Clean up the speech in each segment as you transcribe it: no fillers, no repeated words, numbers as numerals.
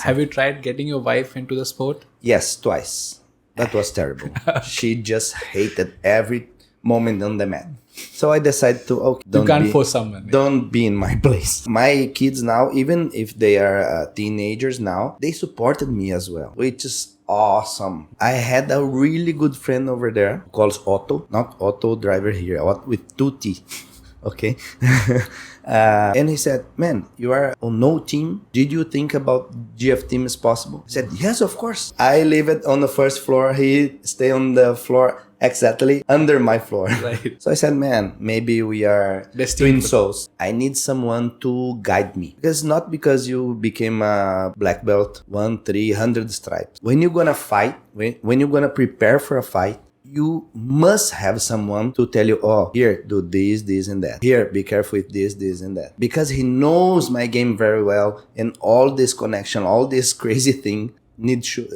Have you tried getting your wife into the sport? Yes, twice. That was terrible. She just hated every moment on the mat. So I decided to, okay, You can't force someone. Don't be in my place. My kids now, even if they are teenagers now, they supported me as well, which is awesome. I had a really good friend over there called Otto, not Otto driver here, with 2T. Okay. And he said, man, you are on no team. Did you think about GFTeam is possible? I said, yes, of course. I live it on the first floor. He stay on the floor exactly under my floor. Right. So I said, man, maybe we are twin souls. I need someone to guide me. Because not because you became a black belt, 300 stripes. When you're gonna fight, when you're gonna prepare for a fight, you must have someone to tell you, oh, here, do this, this, and that. Here, be careful with this, this, and that. Because he knows my game very well, and all this connection, all this crazy thing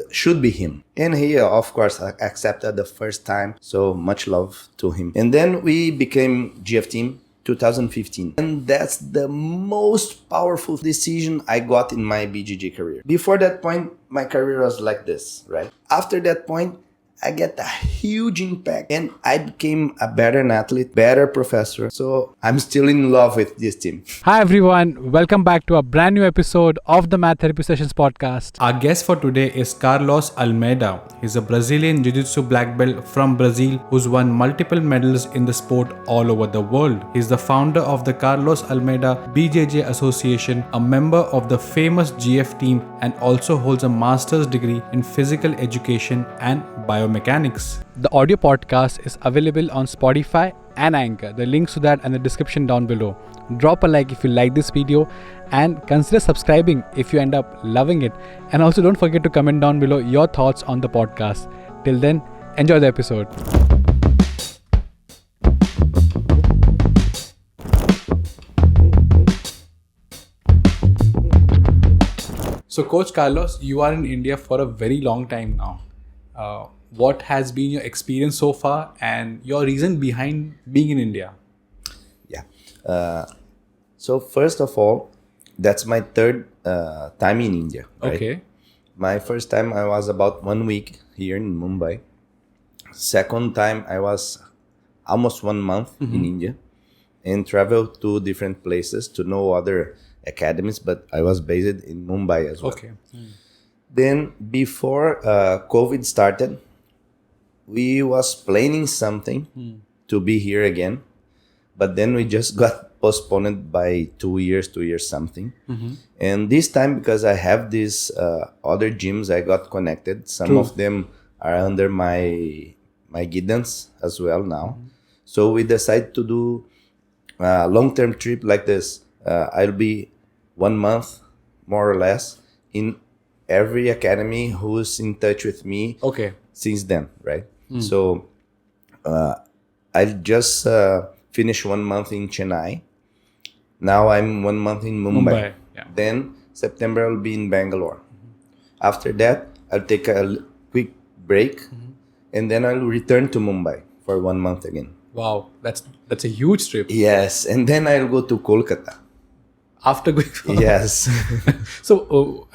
should be him. And he, of course, accepted the first time. So much love to him. And then we became GFTeam 2015. And that's the most powerful decision I got in my BJJ career. Before that point, my career was like this, right? After that point, I get a huge impact and I became a better athlete, better professor. So I'm still in love with this team. Hi everyone, welcome back to a brand new episode of the MADtherapy Sessions podcast. Our guest for today is Carlos Almeida. He's a Brazilian Jiu-Jitsu black belt from Brazil who's won multiple medals in the sport all over the world. He's the founder of the Carlos Almeida BJJ Association, a member of the famous GFTeam, and also holds a master's degree in Physical Education and Biomechanics. The audio podcast is available on Spotify and Anchor. The links to that in the description down below. Drop a like if you like this video and consider subscribing if you end up loving it. And also don't forget to comment down below your thoughts on the podcast. Till then, enjoy the episode. So Coach Carlos, you are in India for a very long time now. What has been your experience so far and your reason behind being in India? Yeah. So first of all, that's my third time in India. Right? Okay. My first time I was about 1 week here in Mumbai. Second time I was almost 1 month in India and traveled to different places to know other academies, but I was based in Mumbai as well. Okay. Then before COVID started, we was planning something to be here again, but then we just got postponed by 2 years something. And this time, because I have these other gyms, I got connected. Some of them are under my guidance as well now. So we decided to do a long-term trip like this. I'll be 1 month, more or less, in every academy who's in touch with me since then, right? So I just finished 1 month in Chennai. Now I'm 1 month in Mumbai. Yeah. Then September I'll be in Bangalore. After that, I'll take a quick break and then I'll return to Mumbai for 1 month again. Wow, that's a huge trip. Yes, and then I'll go to Kolkata. After going Yes. So,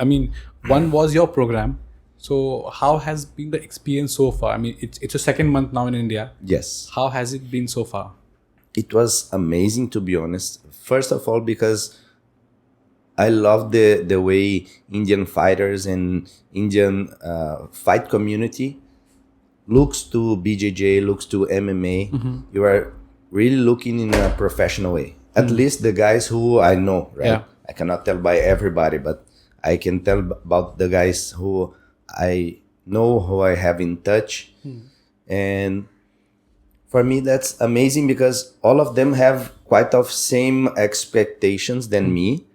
one was your program. So, how has been the experience so far? I mean, it's your second month now in India. Yes. How has it been so far? It was amazing, to be honest. First of all, because I love the way Indian fighters and Indian fight community looks to BJJ, looks to MMA. You are really looking in a professional way. At least the guys who I know, right? Yeah. I cannot tell by everybody, but I can tell about the guys who I know, who I have in touch. And for me, that's amazing because all of them have quite of same expectations than me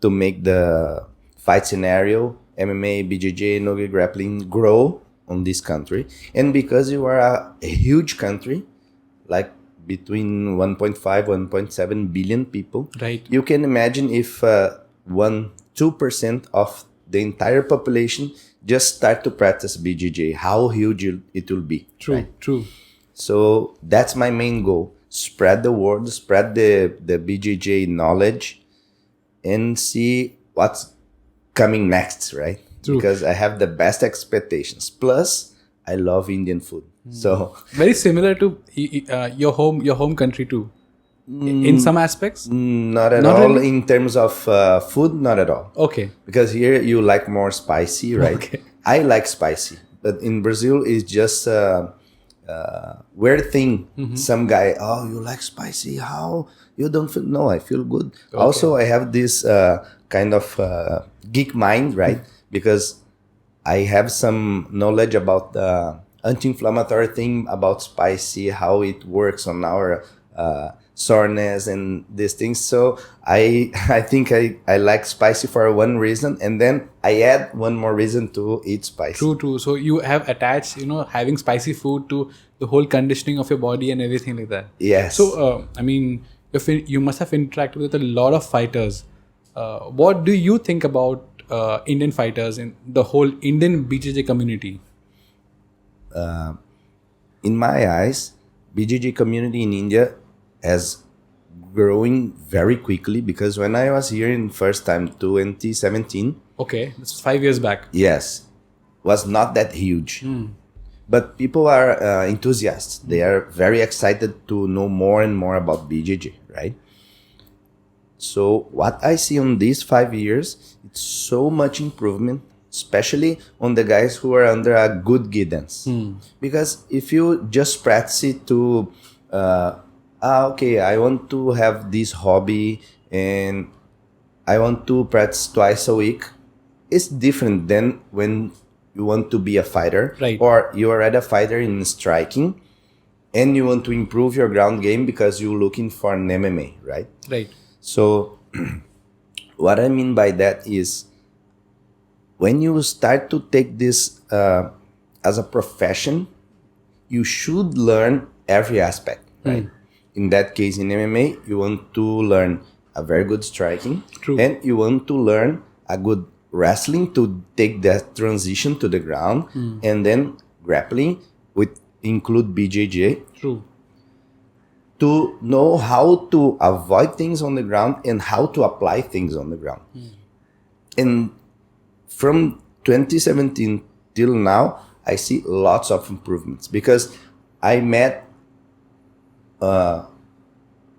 to make the fight scenario, MMA, BJJ, no-gi grappling grow on this country. And because you are a huge country, like between 1.5, 1.7 billion people, Right. you can imagine if 2% of the entire population just start to practice BJJ, how huge it will be. True, right? true. So that's my main goal. Spread the word, spread the BJJ knowledge and see what's coming next, right? True. Because I have the best expectations. Plus, I love Indian food. So Very similar to your home country too. In some aspects. not at Not all really? in terms of food, not at all. Okay. Because here you like more spicy, right? Okay. I like spicy, but in Brazil it's just a weird thing. Some guy, oh, you like spicy? How you don't feel? No, I feel good. Also, I have this kind of geek mind, right? Because I have some knowledge about the anti-inflammatory thing about spicy, how it works on our soreness and these things. So I think I like spicy for one reason, and then I add one more reason to eat spicy. True. So you have attached, having spicy food to the whole conditioning of your body and everything like that. Yes. So, if you must have interacted with a lot of fighters. What do you think about Indian fighters and the whole Indian BJJ community? In my eyes, BJJ community in India has growing very quickly, because when I was here in first time 2017, Okay, this was 5 years back. yes, was not that huge. But people are enthusiasts. They are very excited to know more and more about BJJ, right? So what I see on these 5 years, it's so much improvement, especially on the guys who are under a good guidance. Because if you just practice it to, okay, I want to have this hobby and I want to practice twice a week, it's different than when you want to be a fighter, Right. or you are already a fighter in striking and you want to improve your ground game because you're looking for an MMA, right? Right. So what I mean by that is, when you start to take this as a profession, you should learn every aspect, right? In that case, in MMA, you want to learn a very good striking. True. And you want to learn a good wrestling to take that transition to the ground, and then grappling with include BJJ, True. to know how to avoid things on the ground and how to apply things on the ground. And from 2017 till now, I see lots of improvements, because I met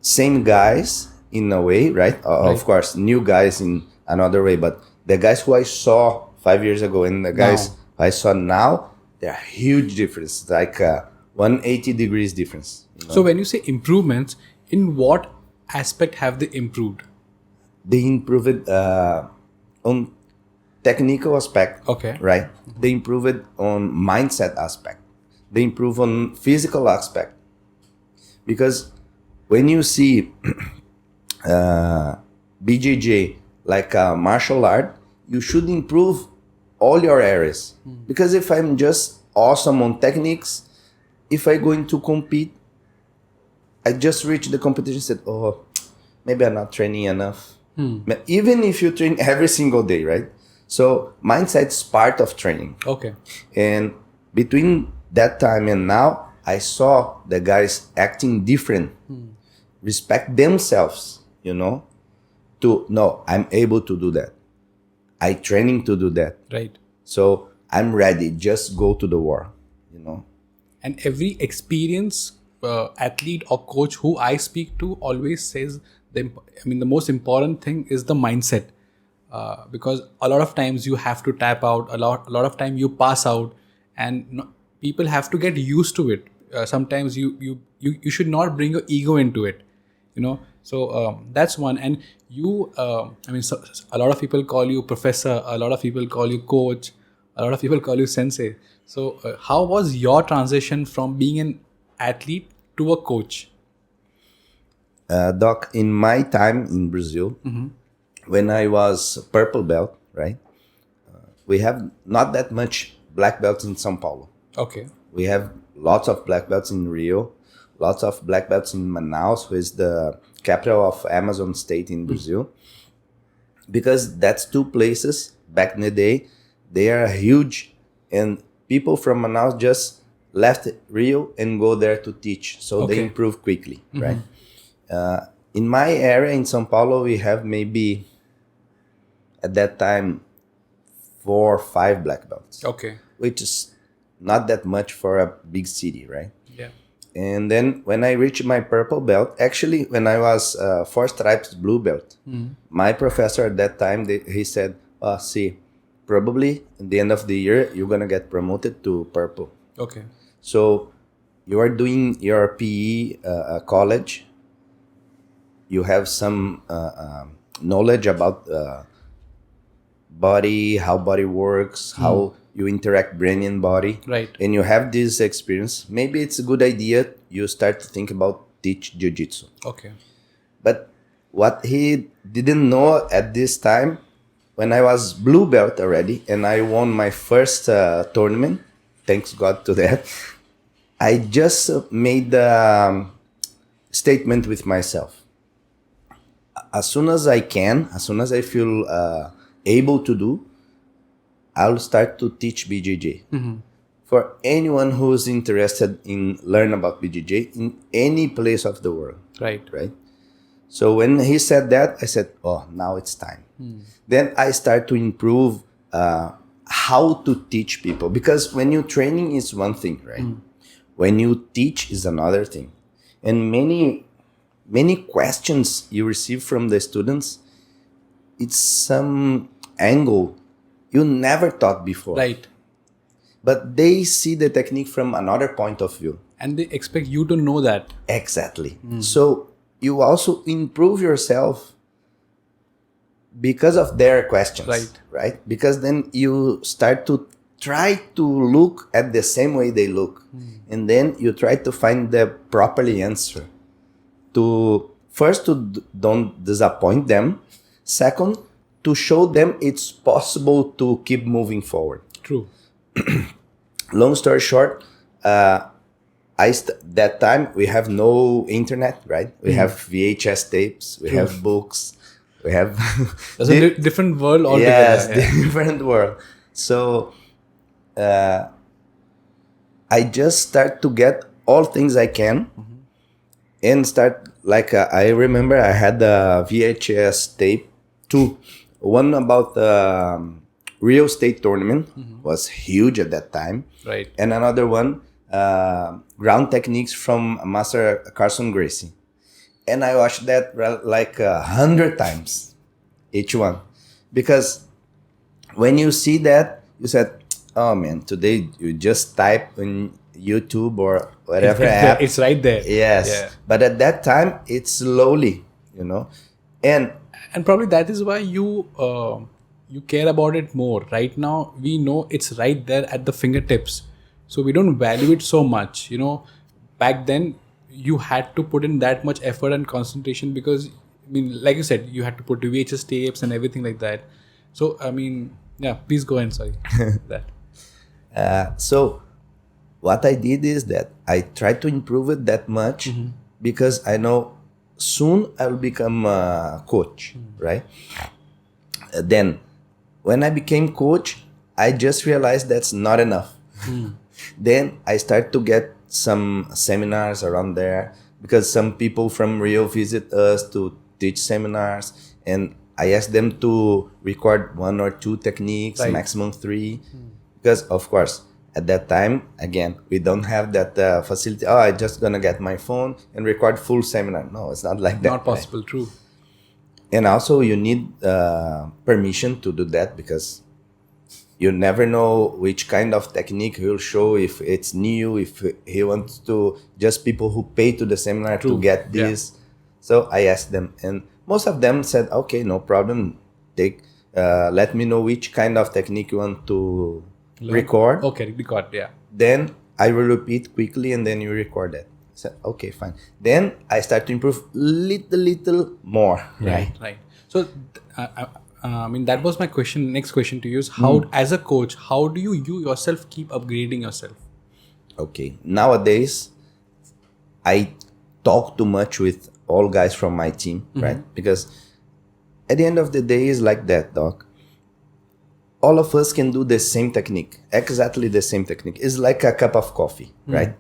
same guys in a way, right? Of course, new guys in another way, but the guys who I saw 5 years ago and the guys I saw now, there are huge difference, like 180 degrees difference. So when you say improvements, in what aspect have they improved? They improve it on technical aspect, Okay. right? They improve it on mindset aspect. They improve on physical aspect. Because when you see BJJ like a martial art, you should improve all your areas. Because if I'm just awesome on techniques, if I going to compete, I just reached the competition and said, oh, maybe I'm not training enough. Even if you train every single day, right? So mindset is part of training. Okay. And between that time and now, I saw the guys acting different, respect themselves, to no, I'm able to do that. I training to do that. Right. So I'm ready. Just go to the war, And every experienced athlete or coach who I speak to always says the most important thing is the mindset, because a lot of times you have to tap out, a lot of time you pass out, and people have to get used to it. Sometimes you should not bring your ego into it, So that's one. And you, a lot of people call you professor, a lot of people call you coach, a lot of people call you sensei. So how was your transition from being an athlete to a coach? Doc, in my time in Brazil, when I was purple belt, right? We have not that much black belts in São Paulo. Okay. We have lots of black belts in Rio, lots of black belts in Manaus, who is the capital of Amazon state in Brazil. Because that's two places back in the day, they are huge, and people from Manaus just left Rio and go there to teach. So they improve quickly, right? In my area in São Paulo, we have maybe at that time 4 or 5 black belts. Okay. Which is not that much for a big city, right? Yeah. And then when I reached my purple belt, actually when I was 4 stripes blue belt, my professor at that time, he said, see, probably at the end of the year, you're going to get promoted to purple. Okay. So you are doing your PE college. You have some knowledge about body, how body works, how you interact brain and body. Right. And you have this experience. Maybe it's a good idea you start to think about teach jiu-jitsu. Okay. But what he didn't know at this time, when I was blue belt already and I won my first tournament, thanks God to that, I just made the statement with myself. As soon as I can, as soon as I feel able to do, I'll start to teach BJJ. For anyone who's interested in learn about BJJ in any place of the world. Right. Right? So when he said that, I said, oh, now it's time. Then I start to improve how to teach people. Because when you training is one thing, right? When you teach is another thing. And many questions you receive from the students, it's some angle you never thought before. Right. But they see the technique from another point of view. And they expect you to know that. Exactly. So you also improve yourself because of their questions. Right? Because then you start to try to look at the same way they look. And then you try to find the properly answer. To first, to don't disappoint them. Second, to show them it's possible to keep moving forward. True. Long story short, that time we have no internet, right? We have VHS tapes, we have books, we have... That's a different world altogether. Yes, different world. So I just start to get all things I can and start, like I remember I had the VHS tape too. One about the Rio State tournament was huge at that time. Right. And another one, ground techniques from Master Carson Gracie. And I watched that like 100 times, each one. Because when you see that, you said, oh man, today you just type in YouTube or whatever app. It's right there. Yes. Yeah. But at that time, it's slowly, And probably that is why you care about it more. Right now, we know it's right there at the fingertips. So we don't value it so much. Back then, you had to put in that much effort and concentration because, like you said, you had to put VHS tapes and everything like that. So, yeah, please go ahead. Sorry. that. So what I did is that I tried to improve it that much because I know soon I will become a coach, right? Then when I became coach, I just realized that's not enough. Then I start to get some seminars around there because some people from Rio visit us to teach seminars, and I ask them to record 1 or 2 techniques, maximum 3, because of course at that time, again, we don't have that facility. Oh, I'm just gonna get my phone and record full seminar. No, it's not like that. Not possible, right? True. And also you need permission to do that because you never know which kind of technique he'll show, if it's new, if he wants to just people who pay to the seminar to get this. Yeah. So I asked them, and most of them said, okay, no problem. Let me know which kind of technique you want to record. Okay, record, yeah. Then I will repeat quickly and then you record it. I said, okay, fine. Then I start to improve little more. Right. So, that was my question. Next question to you is how, as a coach, how do you yourself keep upgrading yourself? Okay. Nowadays, I talk too much with all guys from my team, right? Because at the end of the day, it's like that, Doc. All of us can do the same technique, exactly the same technique. It's like a cup of coffee, right?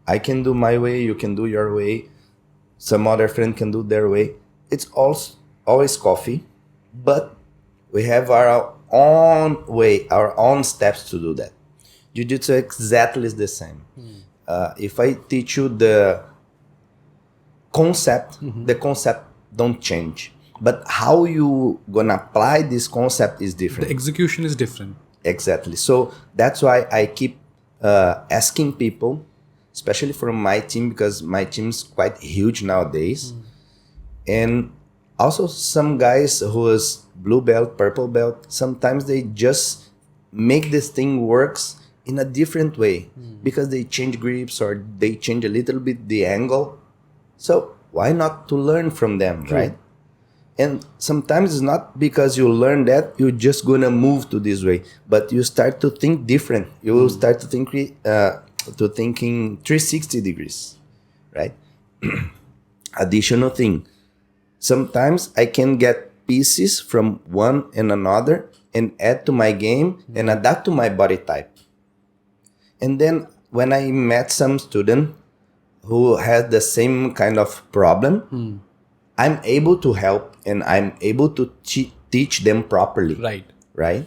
I can do my way, you can do your way. Some other friend can do their way. It's always coffee, but we have our own way, our own steps to do that. Jiu-Jitsu exactly is the same. If I teach you the concept, the concept don't change. But how you gonna apply this concept is different. The execution is different. Exactly. So that's why I keep asking people, especially from my team, because my team's quite huge nowadays. And also some guys who is blue belt, purple belt, sometimes they just make this thing works in a different way because they change grips or they change a little bit the angle. So why not to learn from them, right? And sometimes it's not because you learn that you're just gonna move to this way, but you start to think different. You will start to think thinking 360 degrees, right? Additional thing. Sometimes I can get pieces from one and another and add to my game and adapt to my body type. And then when I met some student who had the same kind of problem, I'm able to help and I'm able to teach them properly. Right?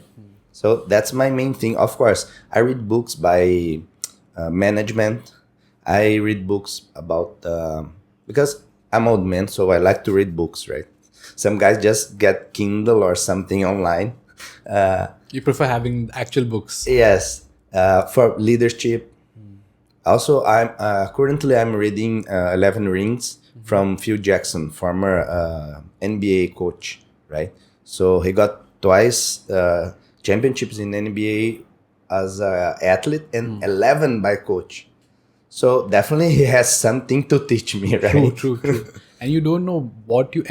So that's my main thing. Of course, I read books by management. I read books about, because I'm old man, so I like to read books, right? Some guys just get Kindle or something online. You prefer having actual books? Yes, for leadership. Also, currently I'm reading 11 Rings from Phil Jackson, former NBA coach, right? So he got twice championships in NBA as an athlete and 11 by coach. So definitely he has something to teach me, right? True. And you don't know what you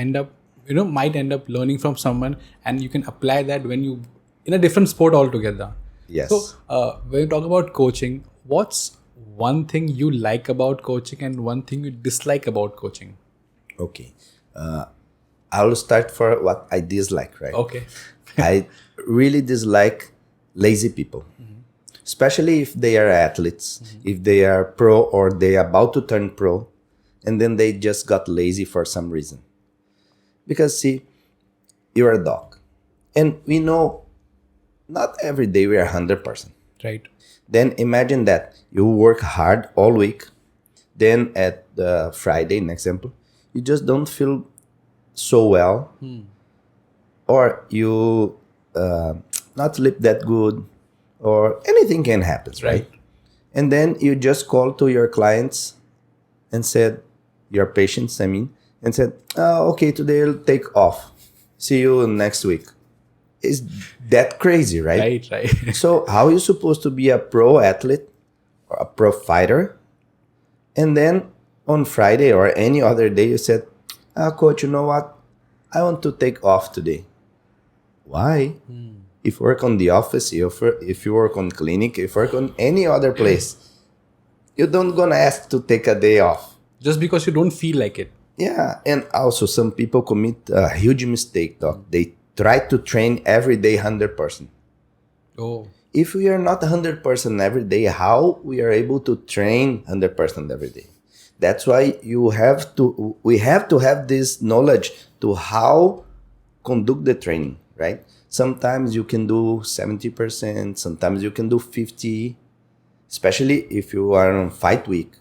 might end up learning from someone, and you can apply that when you in a different sport altogether. Yes. So when you talk about coaching, what's one thing you like about coaching and one thing you dislike about coaching? Okay. I will start for what I dislike, right? Okay. I really dislike lazy people, especially if they are athletes, if they are pro or they are about to turn pro, and then they just got lazy for some reason. Because see, you're a dog, and we know not every day we are 100%. Right. Then imagine that you work hard all week, then at the Friday, an example, you just don't feel so well, or you not sleep that good, or anything can happen, right? And then you just call to your clients and said, your patients, and said, okay, today I'll take off. See you next week. Is that crazy, right? Right. So how are you supposed to be a pro athlete or a pro fighter? And then on Friday or any other day, you said, coach, you know what? I want to take off today. Why? If you work on the office, if you work on clinic, if you work on any other place, you don't gonna ask to take a day off. Just because you don't feel like it. Yeah. And also some people commit a huge mistake, Doc. They try to train every day 100%. Oh. If we are not 100% every day, how we are able to train 100% every day? That's why we have to have this knowledge to how conduct the training, right? Sometimes you can do 70%, sometimes you can do 50%, especially if you are on fight week.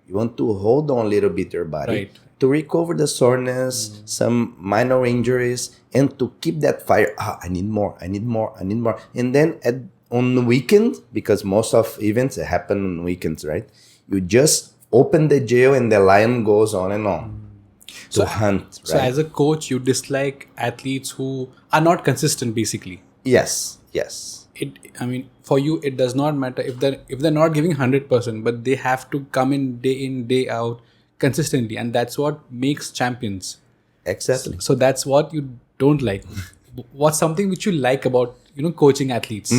You want to hold on a little bit your body to recover the soreness, some minor injuries, and to keep that fire. I need more. And then on the weekend, because most of events happen on weekends, right? You just open the jail and the lion goes on and on to hunt. Right? So as a coach, you dislike athletes who are not consistent, basically. Yes. For you, it does not matter if they're not giving 100%, but they have to come in, day out, consistently, and that's what makes champions. Exactly. So that's what you don't like. What's something which you like about coaching athletes?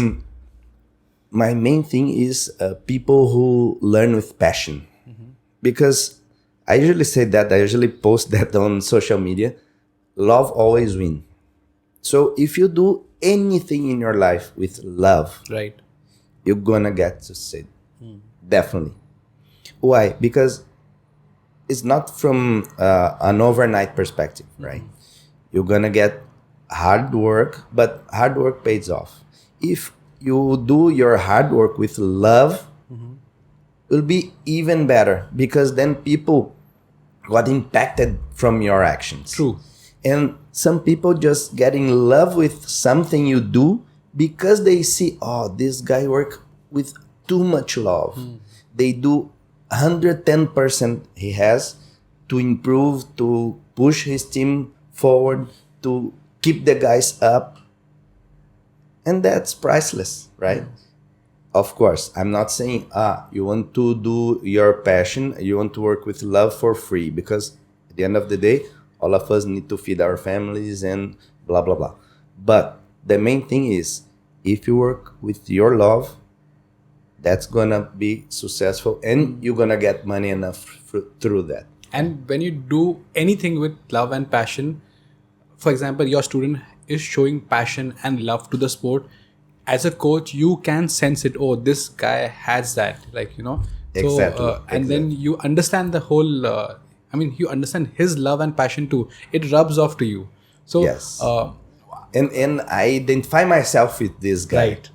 My main thing is people who learn with passion, because I usually say that, I usually post that on social media. Love always wins. So if you do anything in your life with love, right, you're gonna get succeed. Definitely. Why? Because it's not from an overnight perspective, right? You're gonna get hard work, but hard work pays off. If you do your hard work with love, it will be even better, because then people got impacted from your actions. True. And some people just get in love with something you do because they see, oh, this guy work with too much love. They do 110% he has to improve, to push his team forward, to keep the guys up. And that's priceless, right? Of course, I'm not saying, you want to do your passion, you want to work with love for free, because at the end of the day, all of us need to feed our families and blah, blah, blah. But the main thing is, if you work with your love, that's going to be successful, and you're going to get money enough through that. And when you do anything with love and passion, for example, your student is showing passion and love to the sport, as a coach, you can sense it. Oh, this guy has that, like, So, Exactly. And then you understand the whole, you understand his love and passion too. It rubs off to you. So, Yes. And I identify myself with this guy, Right.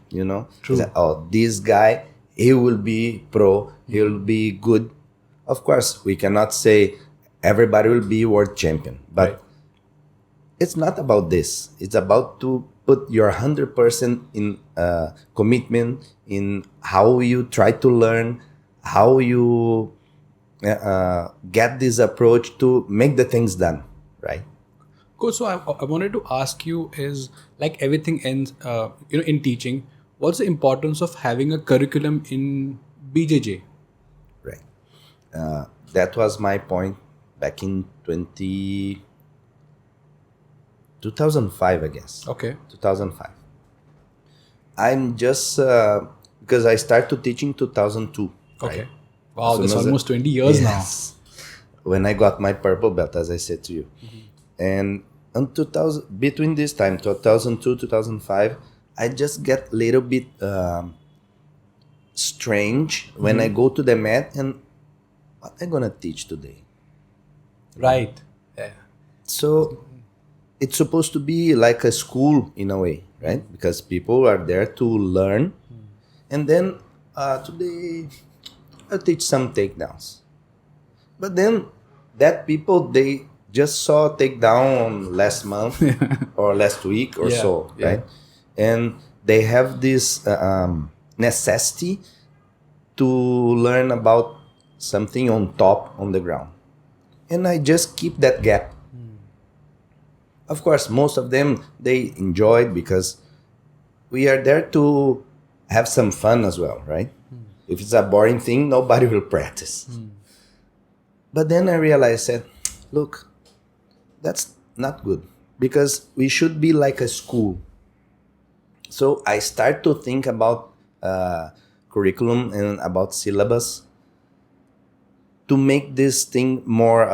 True. Like, oh, this guy, he will be pro, he will be good. Of course, we cannot say everybody will be world champion, but Right. it's not about this. It's about to put your 100% in commitment in how you try to learn, how you get this approach to make the things done, right? Cool. So I wanted to ask you is, like everything ends, in teaching, what's the importance of having a curriculum in BJJ? Right. That was my point back in 2005, I guess. Okay. 2005. I'm just, because I started teaching 2002. Okay. Right? Wow, As that's soon as almost 20 years Yes. When I got my purple belt, as I said to you. And in 2000, between this time, 2002, 2005, I just get a little bit strange when I go to the mat and what am I going to teach today? now. Right. Yeah. So it's supposed to be like a school in a way, right? Because people are there to learn. And then today I teach some takedowns. But then that people, they just saw takedown last month or last week or Yeah, so, yeah. right? And they have this necessity to learn about something on top, on the ground. And I just keep that gap. Of course, most of them, they enjoyed because we are there to have some fun as well, right? If it's a boring thing, nobody will practice. But then I realized that, look, that's not good, because we should be like a school. So I start to think about curriculum and about syllabus to make this thing more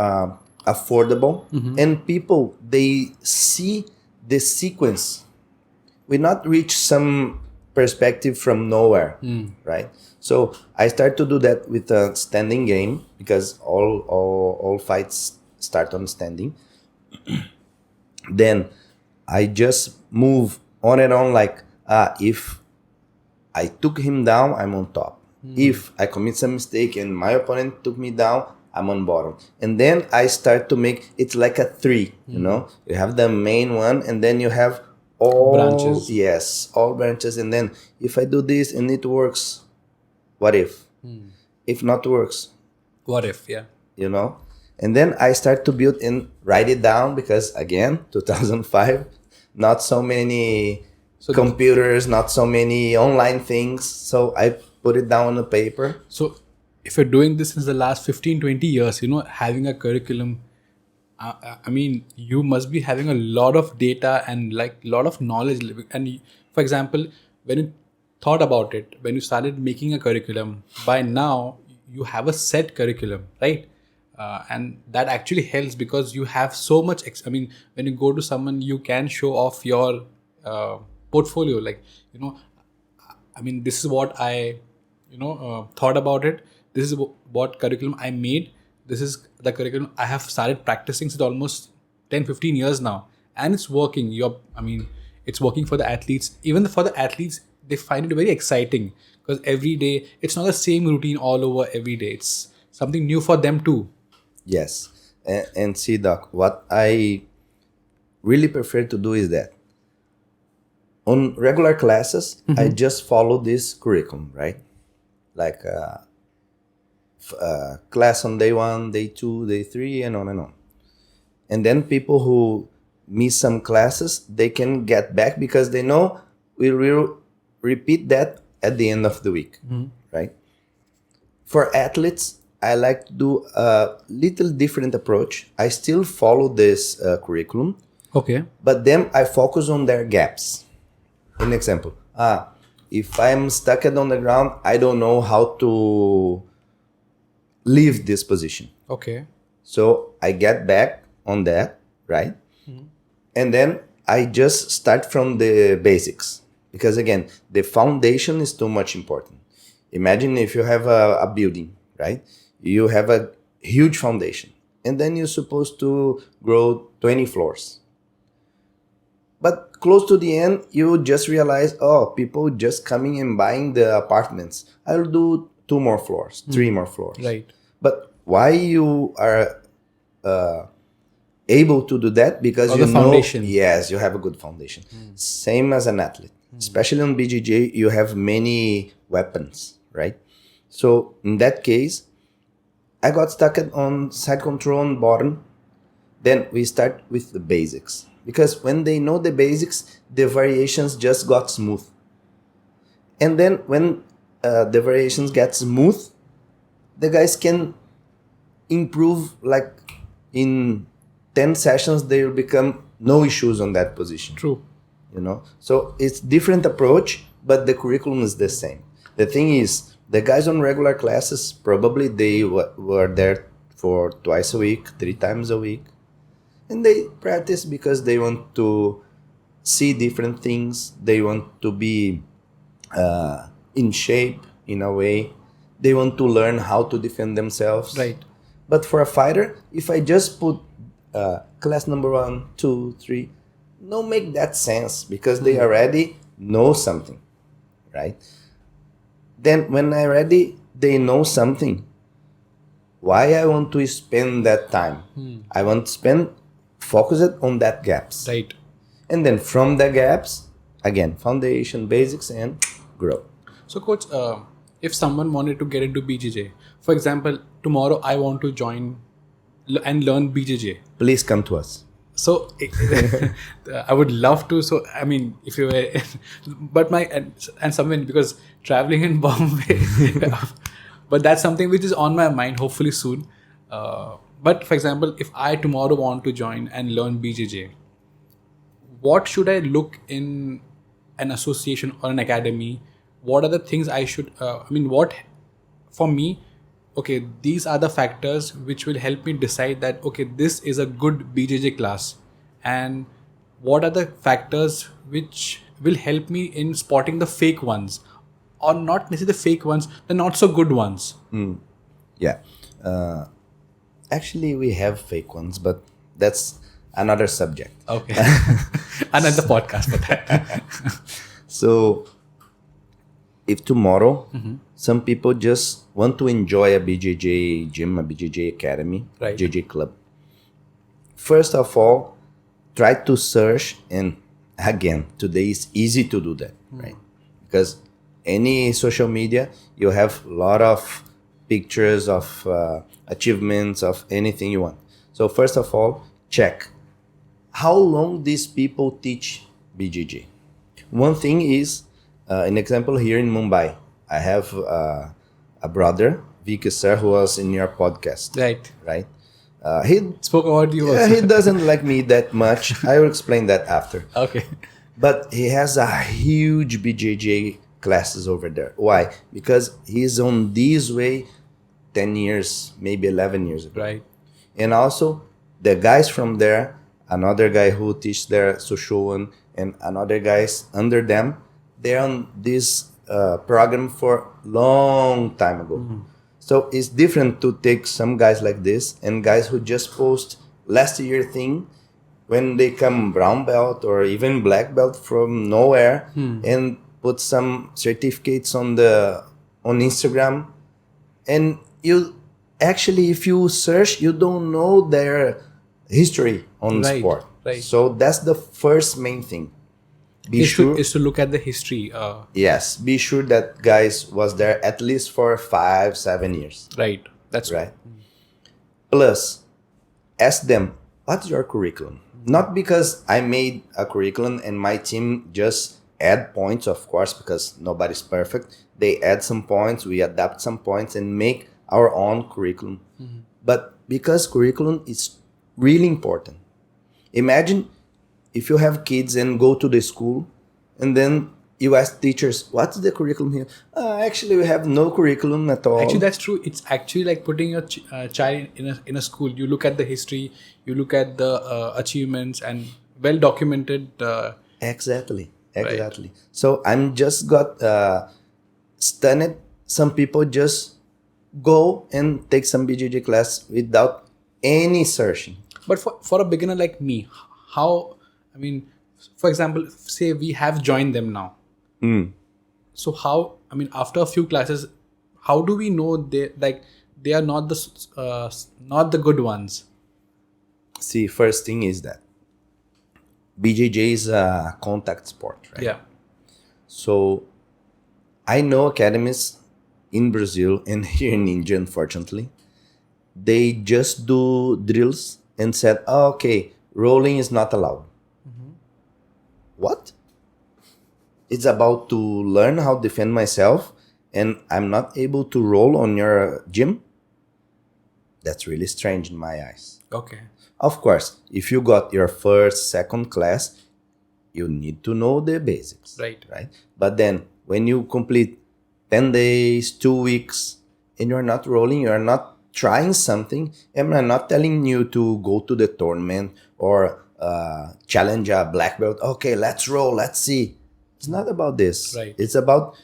affordable. And people, they see the sequence. We not reach some perspective from nowhere, right? So I start to do that with a standing game, because all fights start on standing. Then I just move on and on, like if I took him down, I'm on top. If I commit some mistake and my opponent took me down, I'm on bottom. And then I start to make it's like a tree, You have the main one, and then you have all Branches. Yes, all branches. And then if I do this and it works, what if? If not works, What if? Yeah. And then I start to build and write it down, because again, 2005, not so many computers, not so many online things. So I put it down on the paper. So if you're doing this since the last 15, 20 years, having a curriculum, you must be having a lot of data and like a lot of knowledge. And for example, when you thought about it, when you started making a curriculum, by now you have a set curriculum, right? And that actually helps, because you have so much. When you go to someone, you can show off your portfolio. Like, this is what I, thought about it. This is what curriculum I made. This is the curriculum I have started practicing since almost 10, 15 years now. and it's working. It's working for the athletes. Even for the athletes, they find it very exciting because every day it's not the same routine all over every day. It's something new for them too. Yes. And see, Doc, what I really prefer to do is that on regular classes, I just follow this curriculum, right? Like class on day 1, day 2, day 3, and on and on. And then people who miss some classes, they can get back because they know we will repeat that at the end of the week, right? For athletes, I like to do a little different approach. I still follow this curriculum, Okay. but then I focus on their gaps. An example, if I'm stuck on the ground, I don't know how to leave this position. Okay. So I get back on that, right? And then I just start from the basics. Because again, the foundation is too much important. Imagine if you have a building, right? You have a huge foundation. And then you're supposed to grow 20 floors. But close to the end, you just realize, people just coming and buying the apartments. I'll do 2 more floors, 3 more floors. Right. But why you are able to do that? Because the foundation. Yes, you have a good foundation. Same as an athlete. Especially on BJJ, you have many weapons, right? So in that case, I got stuck on side control on bottom. Then we start with the basics. Because when they know the basics, the variations just got smooth. And then when the variations get smooth, the guys can improve, like in 10 sessions, they will become no issues on that position. True. So it's different approach, but the curriculum is the same. The thing is, the guys on regular classes, probably they were there for twice a week, 3 times a week. And they practice because they want to see different things. They want to be in shape in a way. They want to learn how to defend themselves. Right. But for a fighter, if I just put class number 1, 2, 3, no make that sense because they already know something, right? Then when they know something, why I want to spend that time? I want to focus it on that gaps. Right. And then from the gaps, again, foundation, basics, and grow. So coach, if someone wanted to get into BJJ, for example, tomorrow I want to join and learn BJJ. Please come to us. So I would love to. So I mean, if you were, but and someone, because traveling in Bombay, but that's something which is on my mind. Hopefully soon. But for example, if I tomorrow want to join and learn BJJ, what should I look in an association or an academy? What are the things I should? What for me? Okay, these are the factors which will help me decide that, okay, this is a good BJJ class. And what are the factors which will help me in spotting the fake ones, or not necessarily the fake ones, the not so good ones? Yeah. Actually, we have fake ones, but that's another subject. Okay. Another podcast for that. So, if tomorrow some people just want to enjoy a BJJ gym, a BJJ academy, Right. BJJ club, first of all, try to search. And again, today is easy to do that, right? Because any social media, you have a lot of pictures of achievements of anything you want. So first of all, check how long these people teach BJJ. One thing is, an example here in Mumbai, I have a brother, Vicky Sir, who was in your podcast. Right. He Spoke about you yeah, also. he doesn't like me that much. I will explain that after. Okay. But he has a huge BJJ classes over there. Why? Because he's on this way 10 years, maybe 11 years ago. Right. And also, the guys from there, another guy who teach there, Sushowan, and another guys under them, they're on this program for long time ago. So it's different to take some guys like this and guys who just post last year thing when they come brown belt or even black belt from nowhere and put some certificates on Instagram, and you actually, if you search, you don't know their history on sport. Right. So that's the first main thing. Is to look at the history. Yes, be sure that guys was there at least for 5-7 years. Right. That's Right. Plus, ask them, what's your curriculum? Not because I made a curriculum and my team just add points, of course, because nobody's perfect. They add some points, we adapt some points and make our own curriculum. But because curriculum is really important. Imagine if you have kids and go to the school and then you ask teachers, what's the curriculum here? Actually, we have no curriculum at all. Actually, that's true. It's actually like putting your child in a school. You look at the history, you look at the achievements and well documented. Exactly. Right. So I'm just got stunned. Some people just go and take some BJJ class without any searching. But for a beginner like me, how, I mean, for example, say we have joined them now. So how, I mean, after a few classes, how do we know they are not the good ones? See, first thing is that BJJ is a contact sport, right? Yeah. So I know academies in Brazil and here in India, unfortunately, they just do drills and said, okay, rolling is not allowed. What? It's about to learn how to defend myself and I'm not able to roll on your gym? That's really strange in my eyes. Okay. Of course, if you got your first, second class, you need to know the basics. Right. But then when you complete 10 days, 2 weeks, and you're not rolling, you're not trying something, and I'm not telling you to go to the tournament or challenge a black belt. Okay, let's roll, let's see. It's not about this. Right. It's about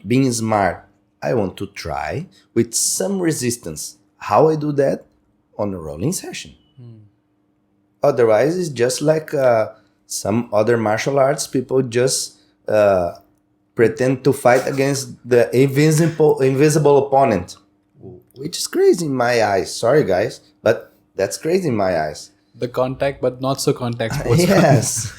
being smart. I want to try with some resistance. How I do that? On a rolling session. Otherwise, it's just like some other martial arts. People just pretend to fight against the invisible opponent, which is crazy in my eyes. Sorry, guys, but that's crazy in my eyes. The contact, but not so contact sports. Yes.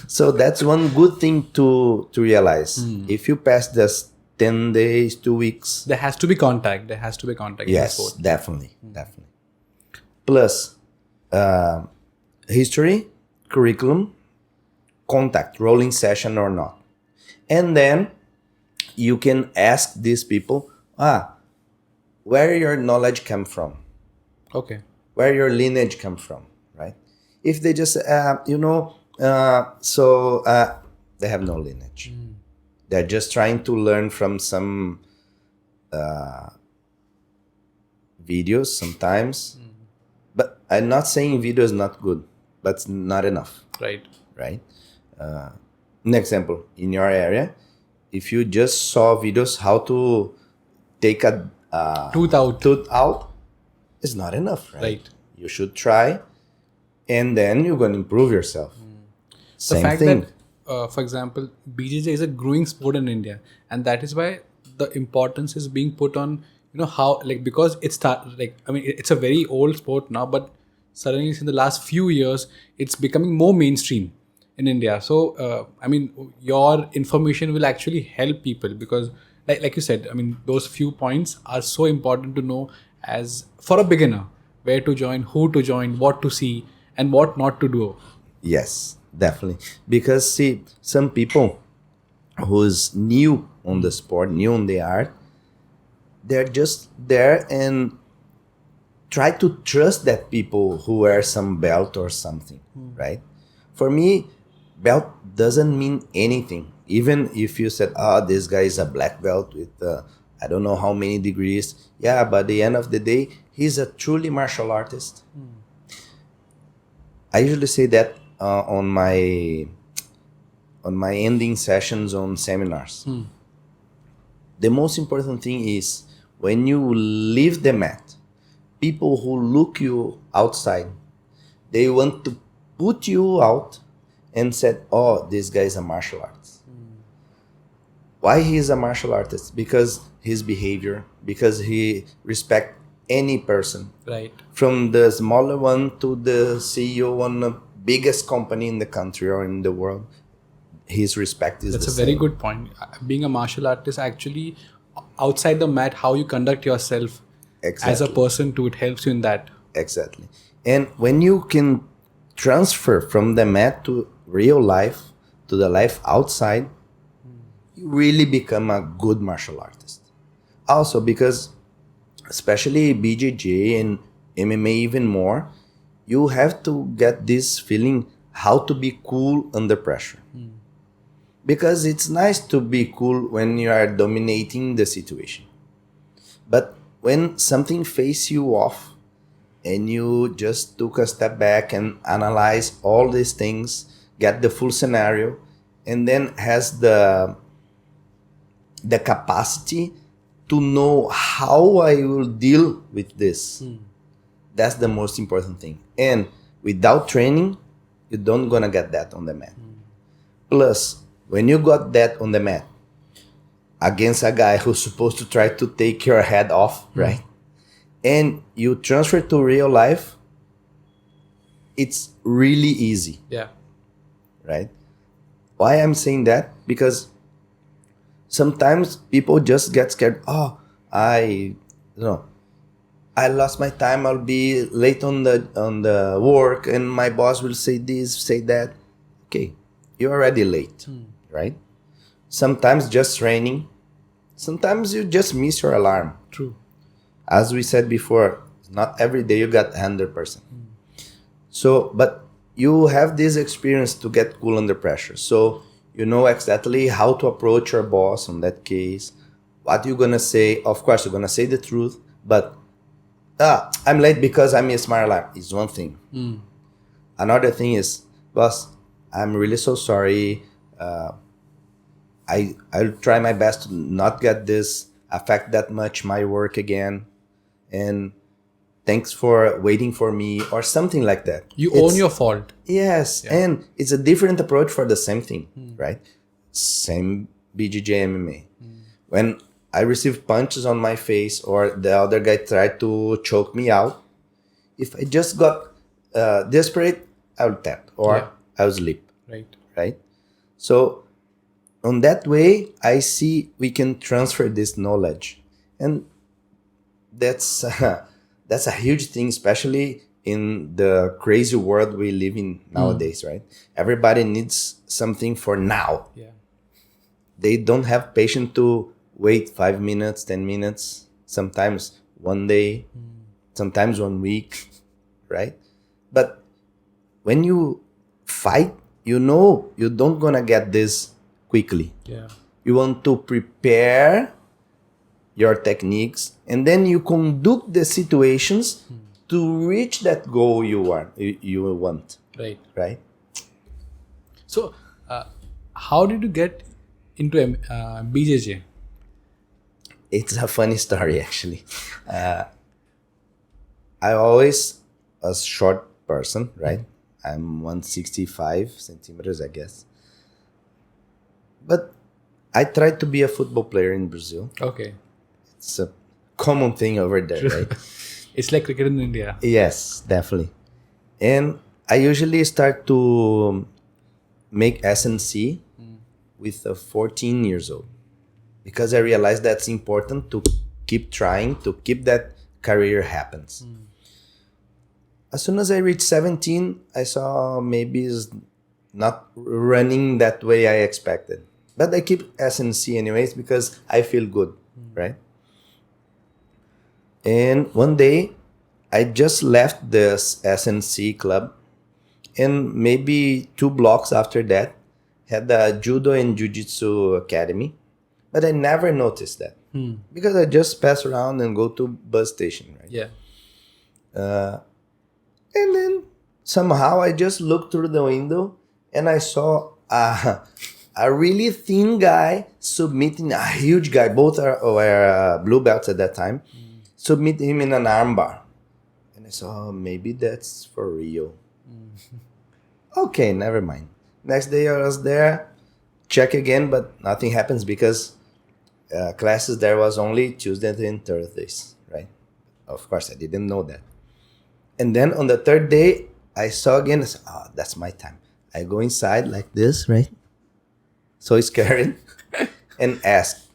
So that's one good thing to realize. If you pass this 10 days, 2 weeks. There has to be contact. There has to be contact. Yes, in the sport. definitely. Plus, history, curriculum, contact, rolling session or not. And then you can ask these people, where your knowledge come from? Okay. Where your lineage come from, right? If they just, they have no lineage. They're just trying to learn from some videos sometimes. But I'm not saying video is not good, but it's not enough. Right. An example, in your area, if you just saw videos how to take a Tooth out. it's not enough, Right. You should try, and then you're going to improve yourself. The fact that, for example, BJJ is a growing sport in India, and that is why the importance is being put on, how, because it's a very old sport now, but suddenly in the last few years, it's becoming more mainstream in India. So, your information will actually help people because, like you said, those few points are so important to know as for a beginner, where to join, who to join, what to see, and what not to do. Yes, definitely. Because see, some people who's new on the sport, new on the art, they're just there and try to trust that people who wear some belt or something, right? For me, belt doesn't mean anything. Even if you said, this guy is a black belt with I don't know how many degrees. Yeah, but at the end of the day, he's a truly martial artist. I usually say that on my ending sessions on seminars. The most important thing is when you leave the mat, people who look you outside, they want to put you out and said, oh, this guy is a martial artist. Why he is a martial artist? Because his behavior, because he respect any person. Right. From the smaller one to the CEO on the biggest company in the country or in the world, his respect is That's the a very same. good point. Being a martial artist, actually, outside the mat, how you conduct yourself as a person too, it helps you in that. Exactly. And when you can transfer from the mat to real life, to the life outside, you really become a good martial artist. Also because, especially BJJ and MMA even more, you have to get this feeling how to be cool under pressure. Because it's nice to be cool when you are dominating the situation. But when something faces you off and you just took a step back and analyze all these things, get the full scenario, and then has the capacity to know how I will deal with this. That's the most important thing. And without training, you don't gonna get that on the mat. Plus, when you got that on the mat against a guy who's supposed to try to take your head off, right? And you transfer to real life, it's really easy, Yeah. right? Why I'm saying that? Because sometimes people just get scared. Oh, I lost my time. I'll be late on the work, and my boss will say this, say that. Okay, you're already late, right? Sometimes just training. Sometimes you just miss your alarm. True. As we said before, not every day you got 100%. So, but you have this experience to get cool under pressure. So you know exactly how to approach your boss in that case. What you're gonna say. Of course, you're gonna say the truth. But I'm late because I missed my alarm. Is one thing. Another thing is, boss, I'm really so sorry. I'll try my best to not get this affect that much my work again. And thanks for waiting for me or something like that. You own your fault. Yes. Yeah. And it's a different approach for the same thing, right? Same BJJ MMA. When I receive punches on my face or the other guy tried to choke me out, if I just got desperate, I'll tap or I'll sleep, right? So on that way, I see we can transfer this knowledge. And that's a huge thing, especially in the crazy world we live in nowadays, right? Everybody needs something for now. Yeah. They don't have patience to wait 5 minutes, 10 minutes, sometimes one day, sometimes 1 week, right? But when you fight, you know you don't gonna get this quickly. Yeah. You want to prepare your techniques, and then you conduct the situations to reach that goal you want. Right? So, how did you get into BJJ? It's a funny story, actually. I always a short person, right? I'm 165 centimeters, I guess. But I tried to be a football player in Brazil. Okay. It's a common thing over there, right? It's like cricket in India. Yes, definitely. And I usually start to make SNC with 14 years old because I realized that's important to keep trying, to keep that career happens. As soon as I reached 17, I saw maybe it's not running that way I expected. But I keep SNC anyways because I feel good, right? And one day, I just left the SNC club, and maybe 2 blocks after that, had the Judo and Jiu-Jitsu Academy. But I never noticed that because I just pass around and go to bus station, right? Yeah. And then somehow I just looked through the window and I saw a really thin guy submitting a huge guy. Both were blue belts at that time. Submit him in an armbar. And I saw, maybe that's for real. Okay, never mind. Next day I was there, check again, but nothing happens because classes there was only Tuesdays and Thursdays, right? Of course, I didn't know that. And then on the third day, I saw again, I said, oh, that's my time. I go inside like this, right? So scared and ask.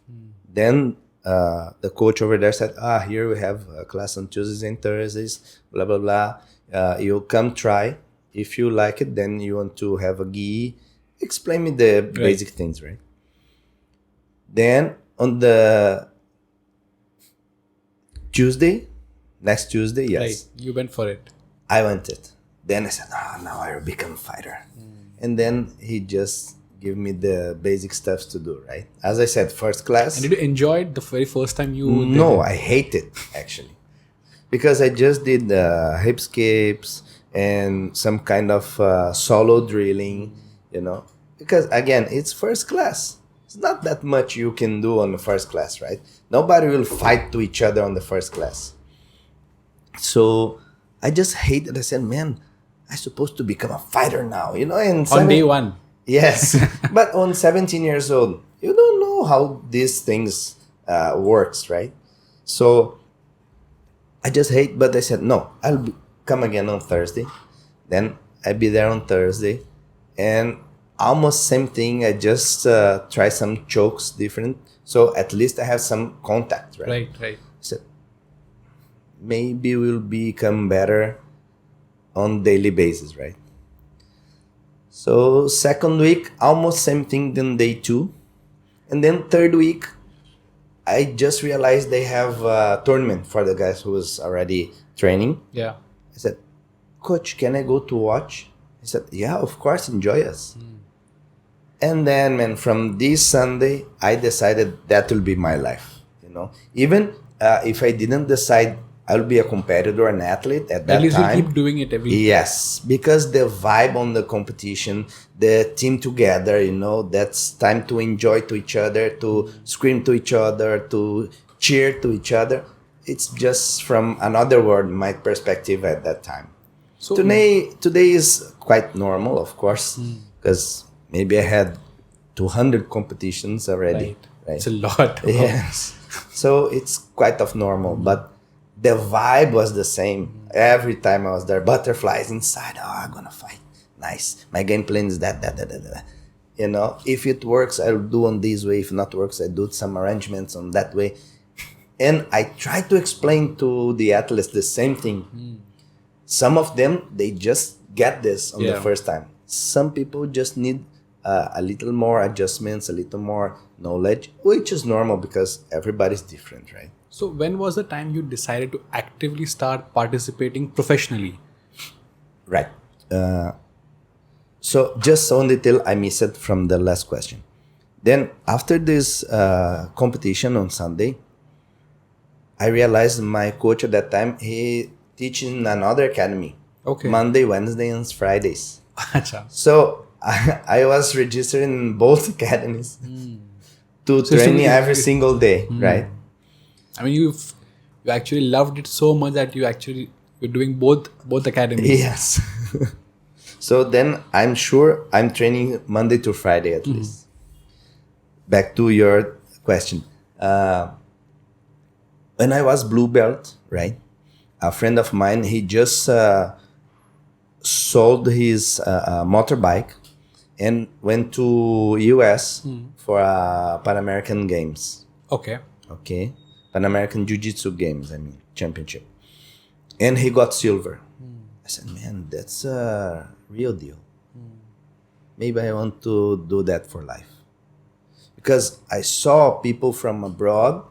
Then the coach over there said, here we have a class on Tuesdays and Thursdays, blah, blah, blah. You come try. If you like it, then you want to have a gi. Explain me the basic things, right? Then on the next Tuesday, yes. Right, you went for it. I went it. Then I said, now I will become a fighter. And then he just gave me the basic stuff to do, right? As I said, first class. And did you enjoy it the very first time you did No, it? I hate it, actually. Because I just did hip skips and some kind of solo drilling, Because, again, it's first class. It's not that much you can do on the first class, right? Nobody will fight to each other on the first class. So I just hate it. I said, man, I'm supposed to become a fighter now, And On day one. Yes, but on 17 years old, you don't know how these things works, right? So I just hate, but I said, no, come again on Thursday. Then I'll be there on Thursday. And almost same thing. I just try some chokes different. So at least I have some contact, right? Right. I said, maybe we'll become better on daily basis, right? So second week, almost same thing than day 2. And then third week, I just realized they have a tournament for the guys who was already training. Yeah. I said, Coach, can I go to watch? He said, yeah, of course, enjoy us. And then, man, from this Sunday, I decided that will be my life, Even if I didn't decide I'll be a competitor, an athlete at that time. At least you keep doing it every day. Yes, because the vibe on the competition, the team together, that's time to enjoy to each other, to scream to each other, to cheer to each other. It's just from another world, my perspective at that time. So Today is quite normal, of course, because maybe I had 200 competitions already. Right? It's a lot. Yes. So it's quite of normal, but the vibe was the same. Every time I was there, butterflies inside. I'm gonna fight. Nice. My game plan is that. If it works, I'll do on this way. If not works, I do some arrangements on that way. And I try to explain to the athletes the same thing. Some of them, they just get this on the first time. Some people just need a little more adjustments, a little more knowledge, which is normal because everybody's different, right? So when was the time you decided to actively start participating professionally? Right. So just one detail I missed from the last question. Then after this competition on Sunday, I realized my coach at that time, he teaches in another academy. Okay. Monday, Wednesday, and Fridays. Achha. So I was registered in both academies to training every single day, right? I mean, you actually loved it so much that you're doing both academies. Yes. So then I'm sure I'm training Monday to Friday at least. Back to your question. When I was blue belt, right? A friend of mine, he just sold his motorbike and went to US for Pan American Games. Okay. Pan American Jiu-Jitsu Games, championship. And he got silver. I said, man, that's a real deal. Maybe I want to do that for life. Because I saw people from abroad,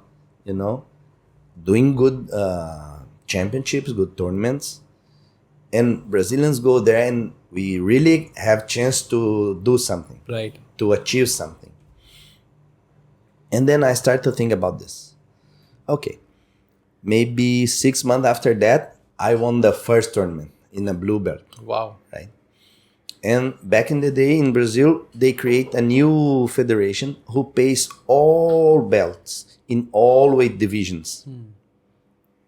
doing good championships, good tournaments. And Brazilians go there and we really have chance to do something. Right. To achieve something. And then I start to think about this. Okay, maybe 6 months after that, I won the first tournament in a blue belt. Wow. Right. And back in the day in Brazil, they create a new federation who pays all belts in all weight divisions,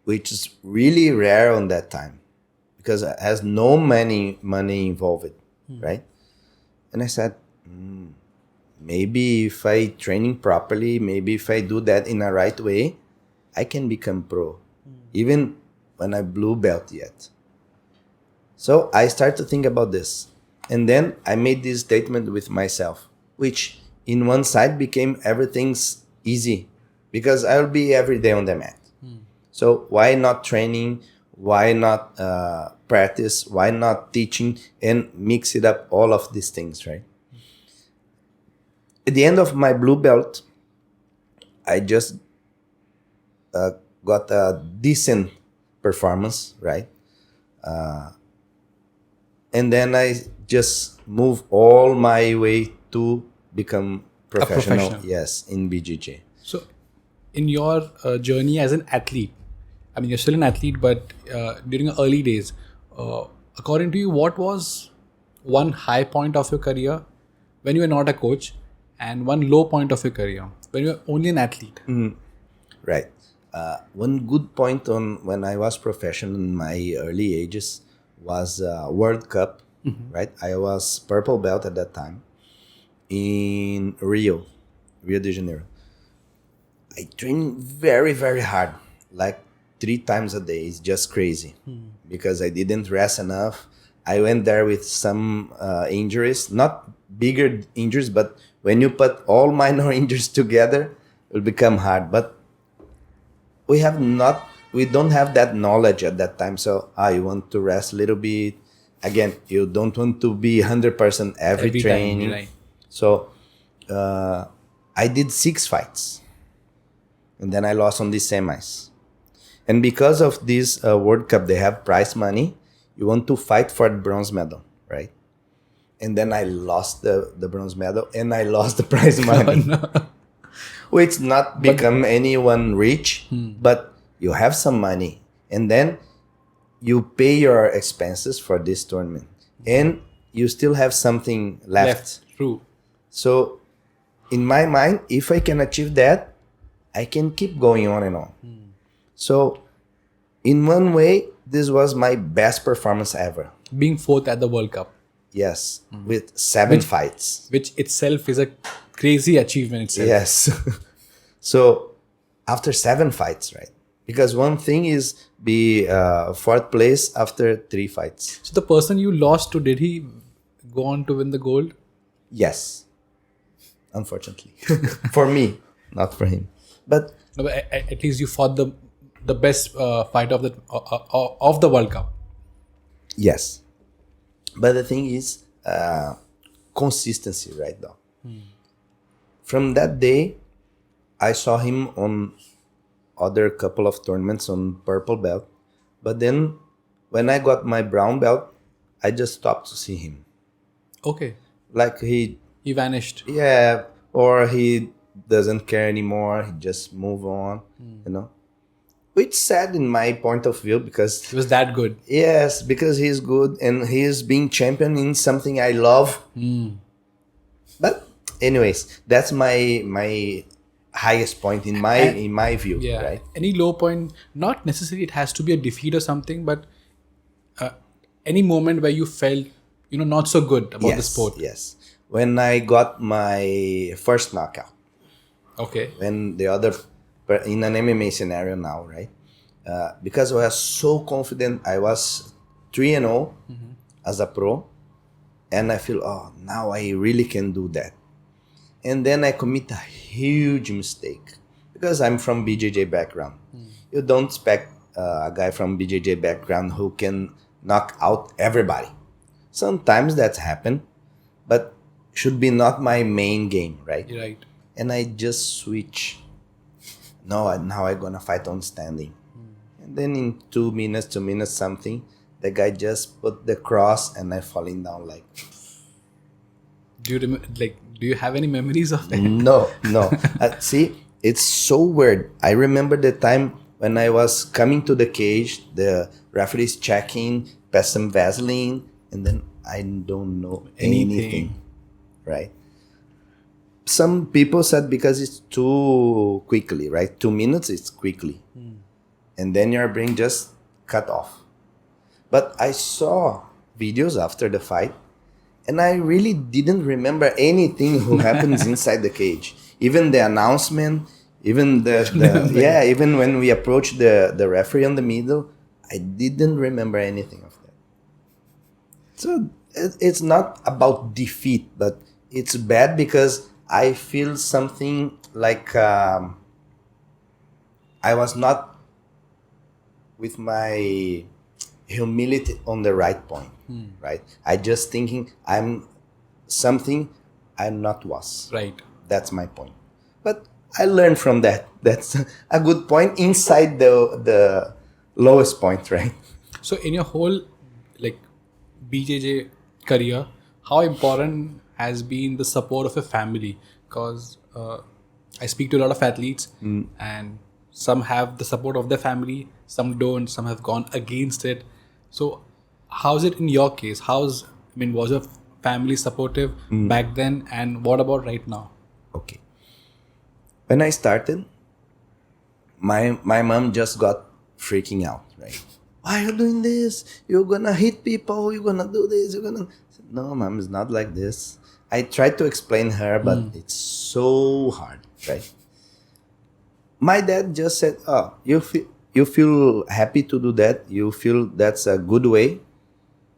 which is really rare on that time because it has no money involved. right? And I said, maybe if I training properly, maybe if I do that in a right way, I can become pro, even when I blue belt yet. So I started to think about this. And then I made this statement with myself, which in one side became everything's easy because I'll be every day on the mat. So why not training? Why not practice? Why not teaching and mix it up, all of these things, right? At the end of my blue belt, I just got a decent performance, right? And then I just moved all my way to become professional. Yes, in BJJ. So, in your journey as an athlete, I mean, you're still an athlete, but during your early days, according to you, what was one high point of your career when you were not a coach and one low point of your career when you were only an athlete? Right. One good point on when I was professional in my early ages was World Cup, right? I was purple belt at that time in Rio de Janeiro. I trained very, very hard, like 3 times a day. It's just crazy because I didn't rest enough. I went there with some injuries, not bigger injuries, but when you put all minor injuries together, it will become hard. But we don't have that knowledge at that time. So you want to rest a little bit. Again, you don't want to be 100% every training. Time, right. So I did 6 fights. And then I lost on the semis. And because of this World Cup, they have prize money. You want to fight for the bronze medal, right? And then I lost the bronze medal and I lost the prize money. Oh, no. Which not become anyone rich, but you have some money. And then you pay your expenses for this tournament. And you still have something left. True. So in my mind, if I can achieve that, I can keep going on and on. So in one way, this was my best performance ever. Being 4th at the World Cup. Yes, with 7 fights. Which itself is a crazy achievement itself. Yes. So after 7 fights, right? Because one thing is be 4th place after 3 fights. So the person you lost to, did he go on to win the gold? Yes. Unfortunately. For me, not for him. But No, but at least you fought the best fight of the World Cup. yes. But the thing is consistency, right, though. From that day, I saw him on other couple of tournaments on purple belt. But then when I got my brown belt, I just stopped to see him. Okay. Like he vanished. Yeah, or he doesn't care anymore. He just move on, Which sad in my point of view because It was that good. yes, because he's good and he is being champion in something I love. But anyways, that's my highest point in my view, Yeah. right? Any low point, not necessarily it has to be a defeat or something, but any moment where you felt, not so good about the sport. Yes. When I got my first knockout. Okay. When the other in an MMA scenario now, right? Because I was so confident, I was 3-0 as a pro, and I feel, now I really can do that. And then I commit a huge mistake because I'm from BJJ background. You don't expect a guy from BJJ background who can knock out everybody. Sometimes that's happened, but should be not my main game, right? You're right. And I just switch. No, now I'm gonna fight on standing. And then in 2 minutes something, the guy just put the cross and I falling down like. Do you have any memories of it? No. See, it's so weird. I remember the time when I was coming to the cage, the referee is checking, pass some Vaseline, and then I don't know anything. Right? Some people said because it's too quickly, right? 2 minutes, it's quickly. And then your brain just cut off. But I saw videos after the fight, And I really didn't remember anything who happens inside the cage. Even the announcement, even even when we approached the referee on the middle, I didn't remember anything of that. So it's not about defeat, but it's bad because I feel something like I was not with my humility on the right point, right? I just thinking I'm something I'm not was. Right. That's my point. But I learned from that. That's a good point inside the lowest point, right? So in your whole like BJJ career, how important has been the support of a family? Because I speak to a lot of athletes and some have the support of their family, some don't, some have gone against it. So how's it in your case? Was your family supportive back then, and what about right now? Okay. When I started, my mom just got freaking out, right? Why are you doing this? You're gonna hit people, you're gonna do this, you're gonna... No, mom, it's not like this. I tried to explain her, but it's so hard, right? My dad just said, oh, you feel happy to do that? You feel that's a good way?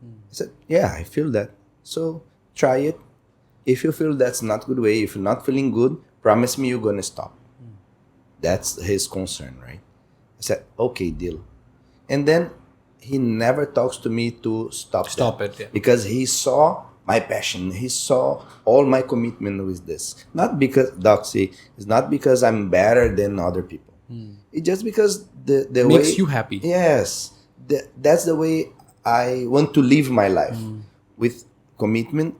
I said, yeah, I feel that. So try it. If you feel that's not good way, if you're not feeling good, promise me you're going to stop. That's his concern, right? I said, okay, deal. And then he never talks to me to stop it, yeah. Because he saw my passion. He saw all my commitment with this. Not because, Doxy, it's not because I'm better than other people. It's just because the way... Makes you happy. Yes. That's the way I want to live my life. With commitment,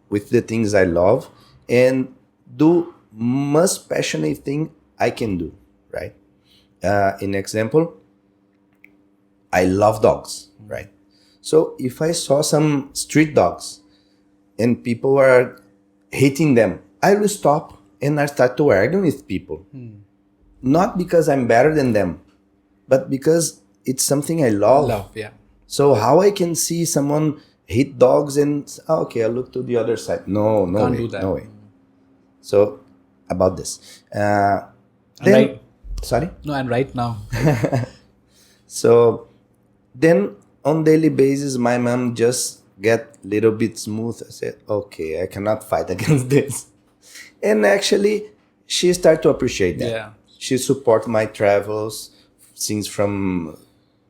with the things I love, and do most passionate thing I can do, right? In example, I love dogs, right? So if I saw some street dogs and people are hating them, I will stop and I start to argue with people. Not because I'm better than them, but because it's something I love. Yeah. So how I can see someone hit dogs and okay, I'll look to the other side. No Can't way, do that. no way. So about this, sorry. No, and right now. So then on daily basis, my mom just get little bit smooth. I said, okay, I cannot fight against this. And actually, she started to appreciate that. Yeah. She support my travels since from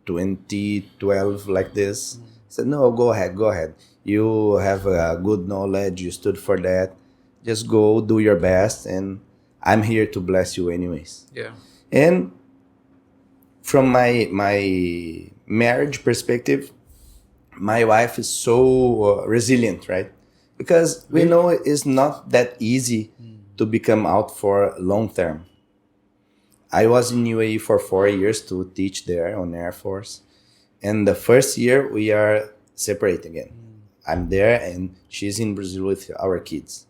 2012 like this. Said, no, go ahead. You have a good knowledge. You stood for that. Just go, do your best. And I'm here to bless you anyways. Yeah. And from my marriage perspective, my wife is so resilient, right? Because we know it's not that easy to become out for long term. I was in UAE for 4 years to teach there on Air Force. And the first year we are separate again. I'm there and she's in Brazil with our kids.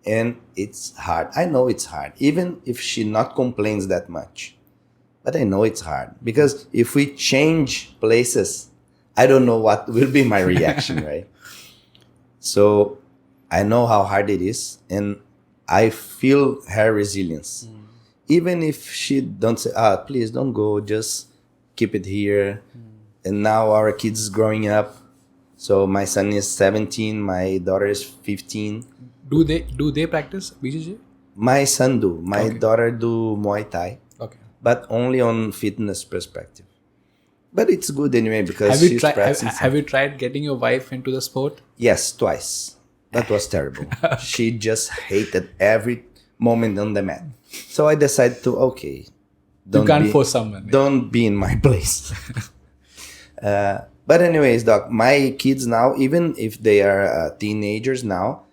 And it's hard. I know it's hard, even if she not complains that much. But I know it's hard because if we change places, I don't know what will be my reaction, right? So I know how hard it is, and I feel her resilience. Even if she don't say, please don't go, just keep it here. And now our kids is growing up. So my son is 17, my daughter is 15. Do they practice BJJ? My son do. My daughter do Muay Thai. Okay. But only on fitness perspective. But it's good anyway because she's practicing. Have you tried getting your wife into the sport? Yes, twice. That was terrible. She just hated every moment on the mat. So I decided to, You can't force someone. Don't be in my place. But anyways, Doc, my kids now, even if they are teenagers now,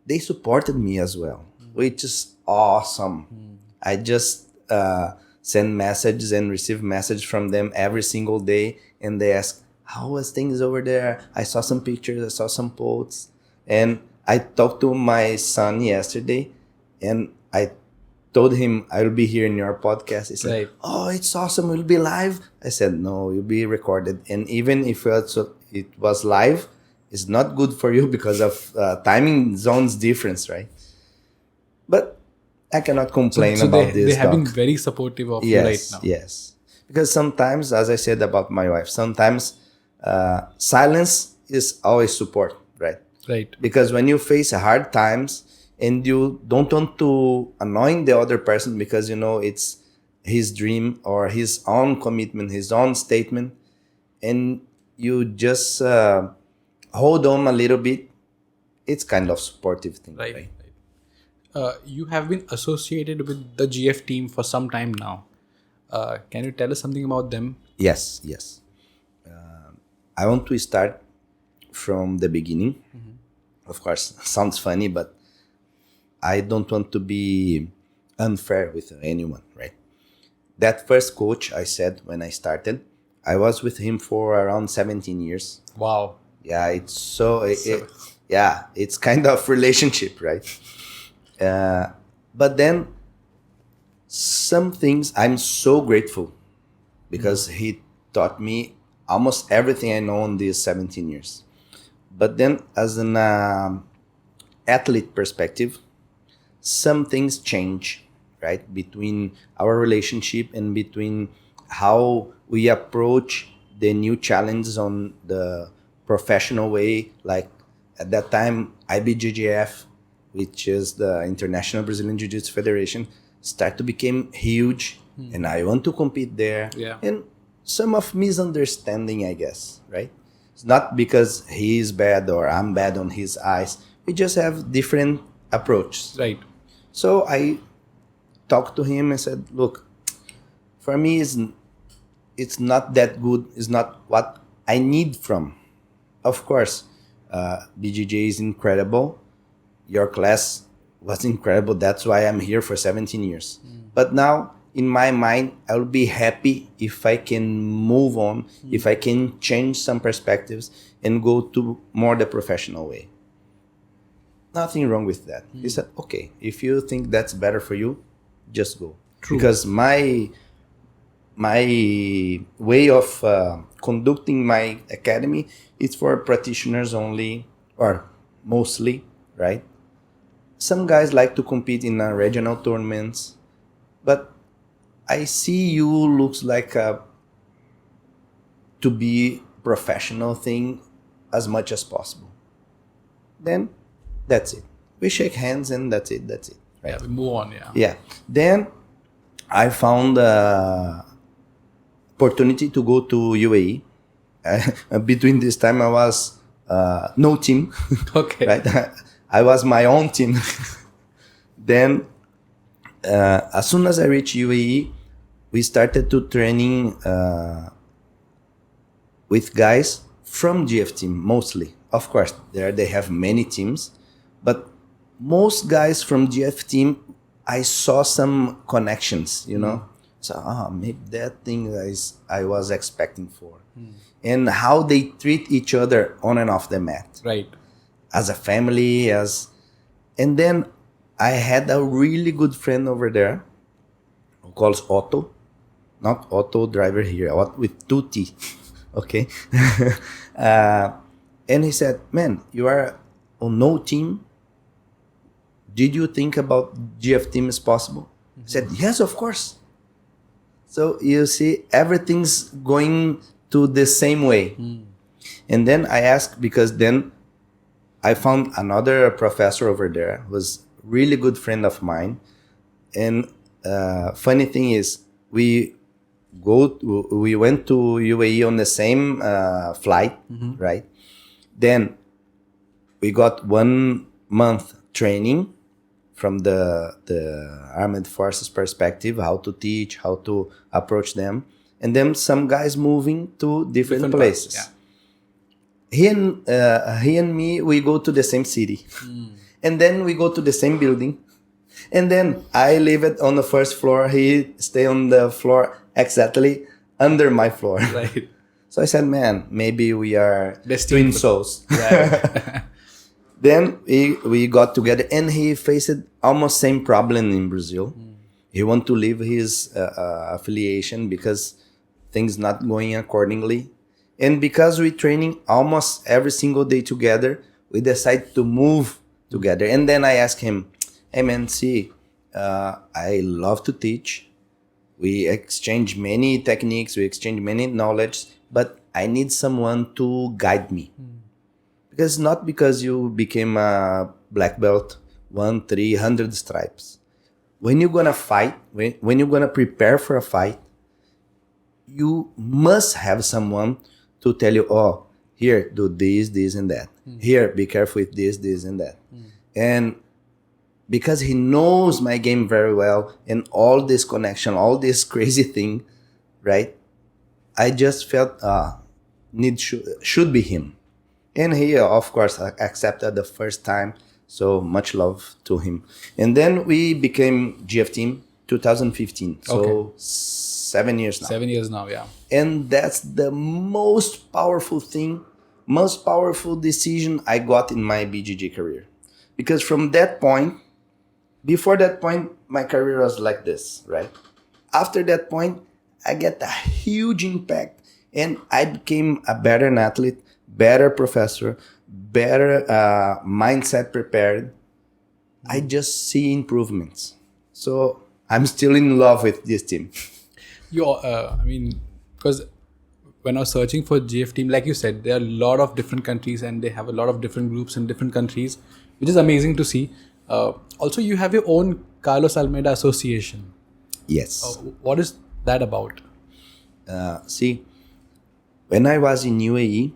they supported me as well, which is awesome. I just send messages and receive messages from them every single day. And they ask, how was things over there? I saw some pictures, I saw some posts. And I talked to my son yesterday and I told him, I'll be here in your podcast. He said, oh, it's awesome. We'll be live. I said, no, you'll be recorded. And even if it was live, It's not good for you because of timing zones difference, right? But I cannot complain about this. They have been very supportive of you right now. Yes. Because sometimes, as I said about my wife, sometimes silence is always support, right? Right. Because when you face hard times and you don't want to annoy the other person because you know it's his dream or his own commitment, his own statement, and you just hold on a little bit, it's kind of supportive thing, right? You have been associated with the GFTeam for some time now. Can you tell us something about them? Yes. I want to start from the beginning. Of course, sounds funny, but I don't want to be unfair with anyone, right? That first coach I said when I started, I was with him for around 17 years. Wow. Yeah, it's it's kind of relationship, right? But then some things I'm so grateful because he taught me almost everything I know in these 17 years. But then as an athlete perspective, some things change, right? Between our relationship and between how we approach the new challenges on the professional way. Like at that time, IBJJF, which is the International Brazilian Jiu-Jitsu Federation, start to become huge, and I want to compete there. Yeah. And some of misunderstanding, I guess, right? It's not because he is bad or I'm bad on his eyes. We just have different approaches. Right. So I talked to him and said, look, for me, it's not that good. It's not what I need from. Of course, BJJ is incredible. Your class was incredible. That's why I'm here for 17 years. But now, in my mind, I will be happy if I can move on, if I can change some perspectives and go to more the professional way. Nothing wrong with that. He said, okay, if you think that's better for you, just go. True. Because my way of conducting my academy is for practitioners only, or mostly, right? Some guys like to compete in regional tournaments, but I see you looks like to be professional thing as much as possible. Then that's it. We shake hands and that's it. Right? Yeah, we move on. Yeah. Then I found opportunity to go to UAE. Between this time, I was no team. Okay. Right? I was my own team. Then, as soon as I reached UAE, we started to training with guys from GFTeam mostly. Of course, there they have many teams, but most guys from GFTeam, I saw some connections, you know. So maybe that thing I was expecting for, and how they treat each other on and off the mat. Right. As a family, and then I had a really good friend over there who calls Otto, not Otto driver here, with 2 T, okay? And he said, man, you are on no team. Did you think about GFTeam is possible? I said, yes, of course. So you see, everything's going to the same way. And then I asked, because then I found another professor over there who was really good friend of mine. And funny thing is, we went to UAE on the same flight, right? Then we got 1 month training from the armed forces perspective, how to teach, how to approach them. And then some guys moving to different places. Yeah. He and me, we go to the same city. And then we go to the same building. And then I live it on the first floor. He stay on the floor exactly under my floor. Right. So I said, man, maybe we are twin souls. Right. Then we got together, and he faced almost same problem in Brazil. He want to leave his affiliation because things not going accordingly. And because we're training almost every single day together, we decided to move together. And then I asked him, hey man, see, I love to teach. We exchange many techniques, we exchange many knowledge, but I need someone to guide me. Because not because you became a black belt, 300 stripes. When you're gonna fight, when you're gonna prepare for a fight, you must have someone to tell you, oh, here, do this, this, and that. Here, be careful with this, this, and that. And because he knows my game very well and all this connection, all this crazy thing, right? I just felt should be him. And he, of course, accepted the first time. So much love to him. And then we became GFTeam 2015. So 7 years now. 7 years now, yeah. And that's the most powerful thing, most powerful decision I got in my BJJ career. Because from that point, before that point, my career was like this, right? After that point, I get a huge impact and I became a better athlete, better professor, better mindset prepared. I just see improvements. So I'm still in love with this team. Because when I was searching for GFTeam, like you said, there are a lot of different countries and they have a lot of different groups in different countries, which is amazing to see. Also, you have your own Carlos Almeida Association. Yes. What is that about? See, when I was in UAE,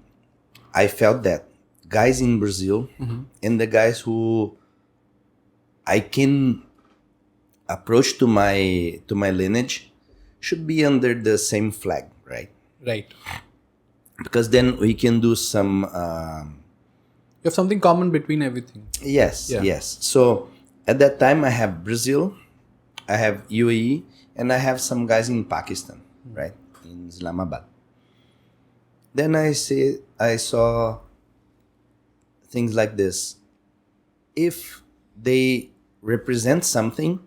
I felt that guys in Brazil and the guys who I can approach to my lineage should be under the same flag, right? Right. Because then we can do some... you have something common between everything. Yes, yes. So at that time I have Brazil, I have UAE, and I have some guys in Pakistan, right? In Islamabad. Then I saw things like this. If they represent something,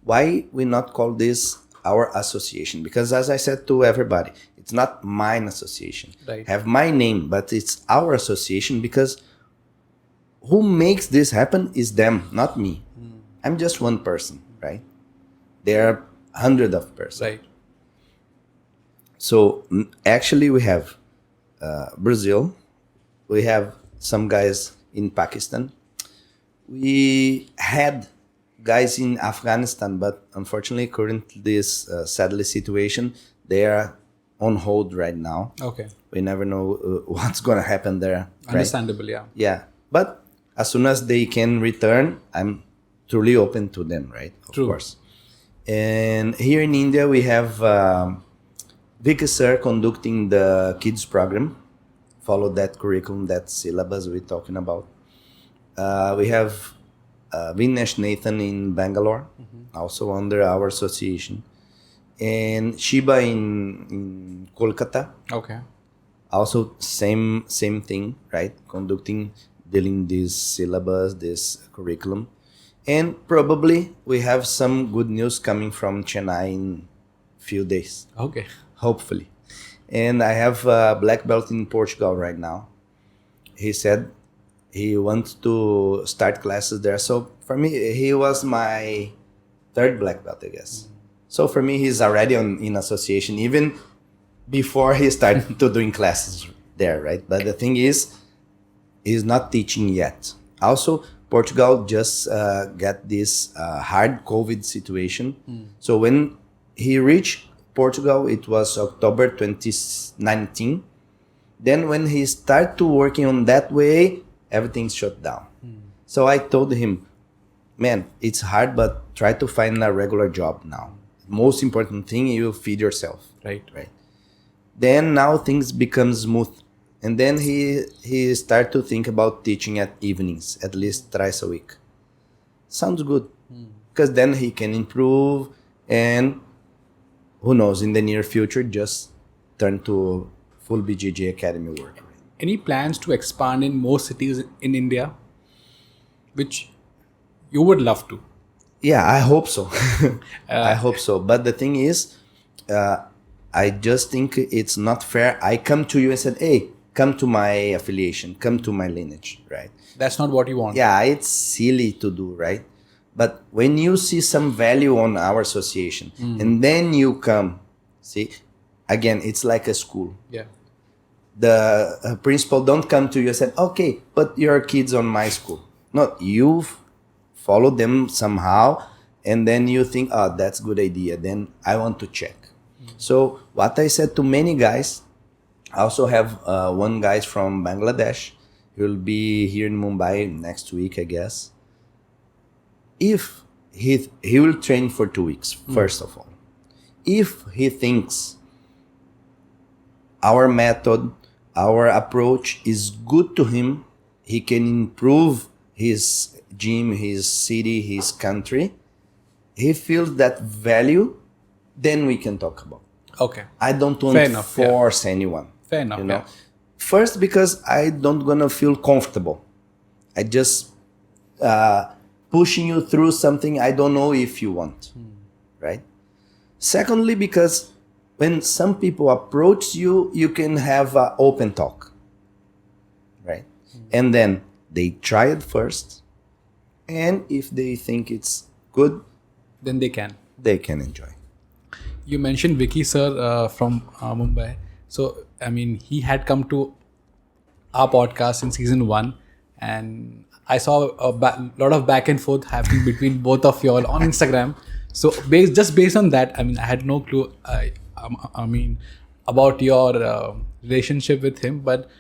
why we not call this our association? Because as I said to everybody, it's not mine association. Right. Have my name, but it's our association because who makes this happen is them, not me. I'm just one person, right? There are hundreds of persons. Right. So actually we have Brazil, we have some guys in Pakistan, we had guys in Afghanistan, but unfortunately currently this sadly situation, they are on hold right now. Okay. We never know what's gonna happen there. Understandable, right? yeah. Yeah, but as soon as they can return, I'm truly open to them, right? Of course. And here in India, we have Vicky Sir conducting the kids program. Follow that curriculum, that syllabus we're talking about. We have Vinesh Nathan in Bangalore, also under our association. And Shiba in Kolkata. Okay. Also same thing, right? Dealing this syllabus, this curriculum. And probably we have some good news coming from Chennai in few days. Okay. Hopefully. And I have a black belt in Portugal right now. He said he wants to start classes there. So for me, he was my third black belt, I guess. So for me, he's already in association, even before he started to doing classes there, right? But the thing is, he's not teaching yet. Also, Portugal just got this hard COVID situation. So when he reached Portugal, it was October 2019. Then when he started to working on that way, everything shut down. So I told him, man, it's hard, but try to find a regular job now. Most important thing, you feed yourself. Right. Then now things become smooth. And then he started to think about teaching at evenings, at least thrice a week. Sounds good. Because then he can improve and who knows, in the near future, just turn to full BJJ Academy work. Any plans to expand in more cities in India, which you would love to? Yeah, I hope so. I hope so. But the thing is, I just think it's not fair. I come to you and said, hey, come to my affiliation, come to my lineage, right? That's not what you want. Yeah, it's silly to do, right? But when you see some value on our association and then you come, see, again, it's like a school. Yeah. The principal don't come to you and say, okay, put your kids on my school. No, you follow them somehow and then you think, oh, that's a good idea. Then I want to check. So what I said to many guys, I also have one guy from Bangladesh. He will be here in Mumbai next week, I guess. If he will train for 2 weeks, first of all. If he thinks our method, our approach is good to him, he can improve his gym, his city, his country. He feels that value, then we can talk about. Okay. I don't want to force anyone. Fair enough. You know? First, because I don't gonna feel comfortable. I just pushing you through something I don't know if you want, right? Secondly, because when some people approach you, you can have an open talk, right? And then they try it first, and if they think it's good, then they can enjoy. You mentioned Vicky Sir from Mumbai. So, I mean, he had come to our podcast in season 1, and I saw a lot of back and forth happening between both of you all on Instagram. So, based on that, I mean, I had no clue, I mean, about your relationship with him. But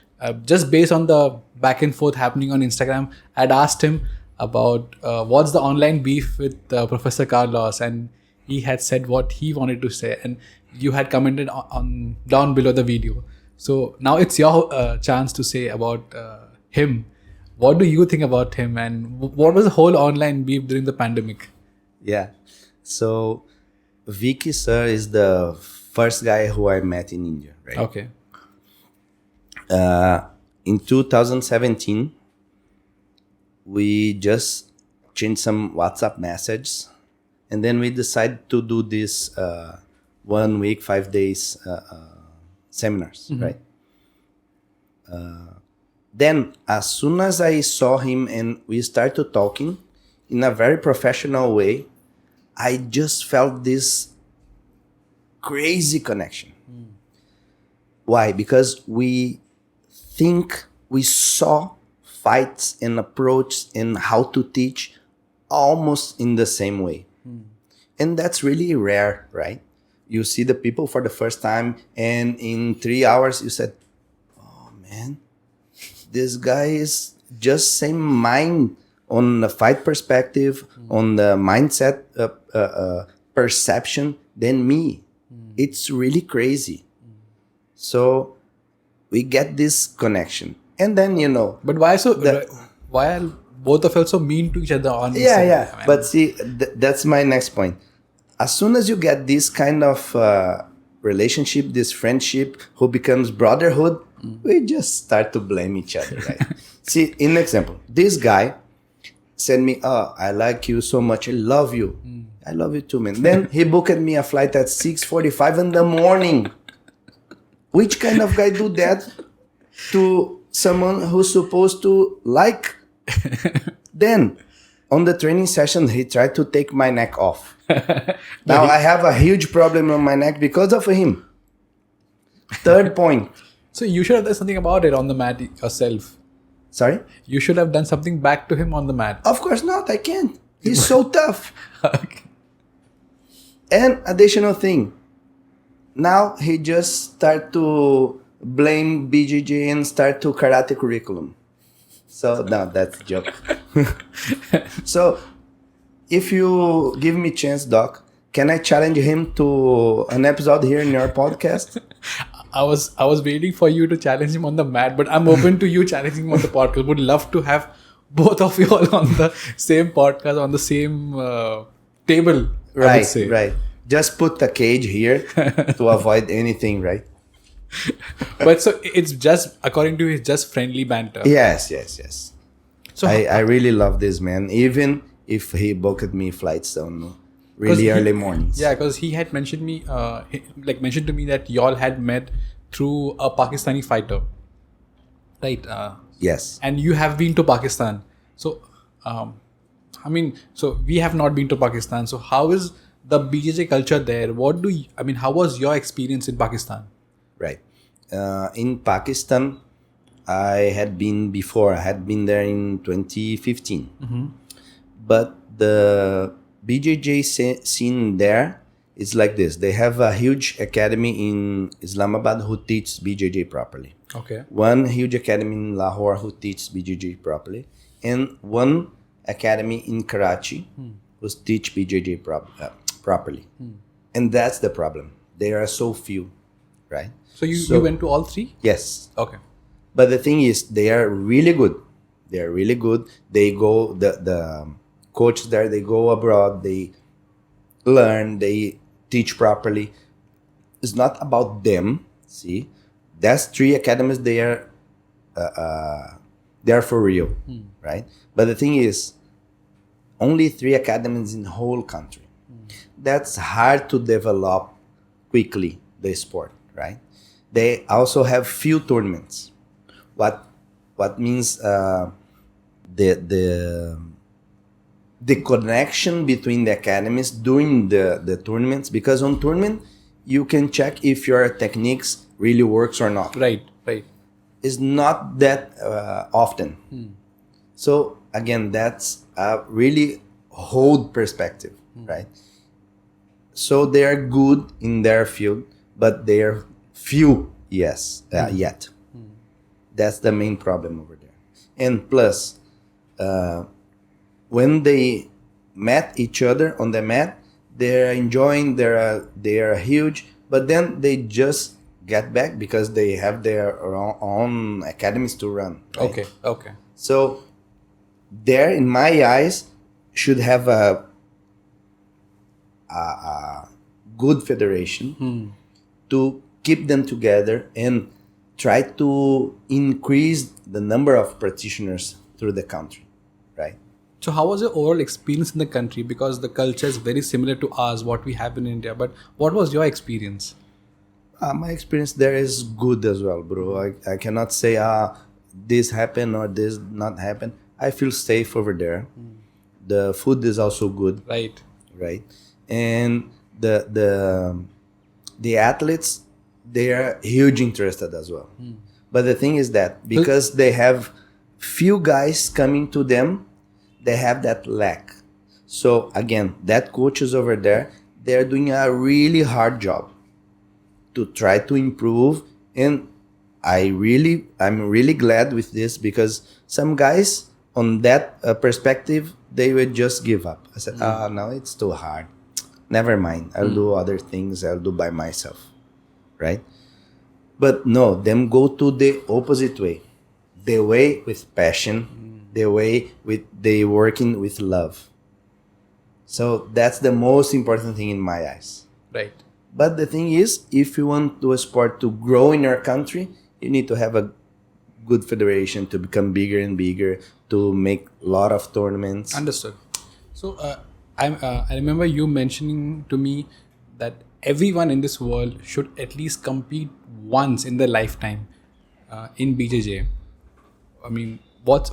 just based on the back and forth happening on Instagram, I'd asked him about what's the online beef with Professor Carlos, and he had said what he wanted to say, and you had commented on down below the video. So now it's your chance to say about him. What do you think about him, and what was the whole online beef during the pandemic? Yeah. So Vicky Sir is the first guy who I met in India, right? Okay. In 2017, we just changed some WhatsApp messages, and then we decided to do this 1 week, 5 days seminars, right? Then as soon as I saw him and we started talking in a very professional way, I just felt this crazy connection. Why? Because we saw fights and approach and how to teach almost in the same way. And that's really rare, right? You see the people for the first time and in 3 hours you said, oh man, this guy is just same mind on the fight perspective, on the mindset perception than me. It's really crazy. So we get this connection. And then, you know. But why why are both of you so mean to each other on Instagram? Yeah. But see, that's my next point. As soon as you get this kind of relationship, this friendship who becomes brotherhood, we just start to blame each other, right? See, in example, this guy said me, oh, I like you so much. I love you. I love you too, man. Then he booked me a flight at 6:45 in the morning. Which kind of guy do that to someone who's supposed to like? Then on the training session, he tried to take my neck off. Now I have a huge problem on my neck because of him. Third point. So you should have done something about it on the mat yourself. Sorry? You should have done something back to him on the mat. Of course not. I can't. He's so tough. Okay. And additional thing. Now he just start to blame BJJ and start to karate curriculum. So no, that's a joke. So if you give me chance, Doc, can I challenge him to an episode here in your podcast? I was waiting for you to challenge him on the mat, but I'm open to you challenging him on the podcast. Would love to have both of you all on the same podcast, on the same table. Right, I would say. Right. Just put a cage here to avoid anything, right? But so it's just, according to you, it's just friendly banter. Yes. So I really love this man. Even if he booked me flights, really early mornings. Yeah, because he had mentioned mentioned to me that y'all had met through a Pakistani fighter, right? Yes. And you have been to Pakistan. So, so we have not been to Pakistan. So how is the BJJ culture there? How was your experience in Pakistan? Right. In Pakistan, I had been before. I had been there in 2015. But the BJJ scene there is like this. They have a huge academy in Islamabad who teaches BJJ properly. Okay. One huge academy in Lahore who teaches BJJ properly. And one academy in Karachi who teach BJJ properly. And that's the problem. There are so few, right? So you went to all three? Yes. Okay. But the thing is, they are really good. They are really good. They go, the coaches there, they go abroad, they learn, they teach properly. It's not about them, see? That's 3 academies, they are for real, right? But the thing is, only 3 academies in the whole country. That's hard to develop quickly, the sport, right? They also have few tournaments. What means the connection between the academies during the tournaments, because on tournament you can check if your techniques really works or not. Right. It's not that often. So again, that's a really whole perspective, right? So they are good in their field, but they are few, yet. That's the main problem over there. And plus, when they met each other on the mat, they're enjoying, they are huge, but then they just get back because they have their own academies to run. Right? Okay. So there, in my eyes, should have a good federation to keep them together and try to increase the number of practitioners through the country, right? So how was your overall experience in the country? Because the culture is very similar to ours, what we have in India. But what was your experience? My experience there is good as well, bro. I cannot say this happened or this not happened. I feel safe over there. The food is also good. Right. And the athletes, they are huge interested as well. But the thing is that because they have few guys coming to them, they have that lack. So again, that coaches over there, they're doing a really hard job to try to improve. And I'm really glad with this, because some guys on that perspective, they would just give up. I said, no, it's too hard. Never mind. I'll do other things. I'll do by myself. Right? But no, them go to the opposite way. The way with passion, the way with they working with love. So that's the most important thing in my eyes. Right. But the thing is, if you want a sport to grow in your country, you need to have a good federation to become bigger and bigger, to make a lot of tournaments. Understood. So I remember you mentioning to me that everyone in this world should at least compete once in their lifetime in BJJ. I mean, what's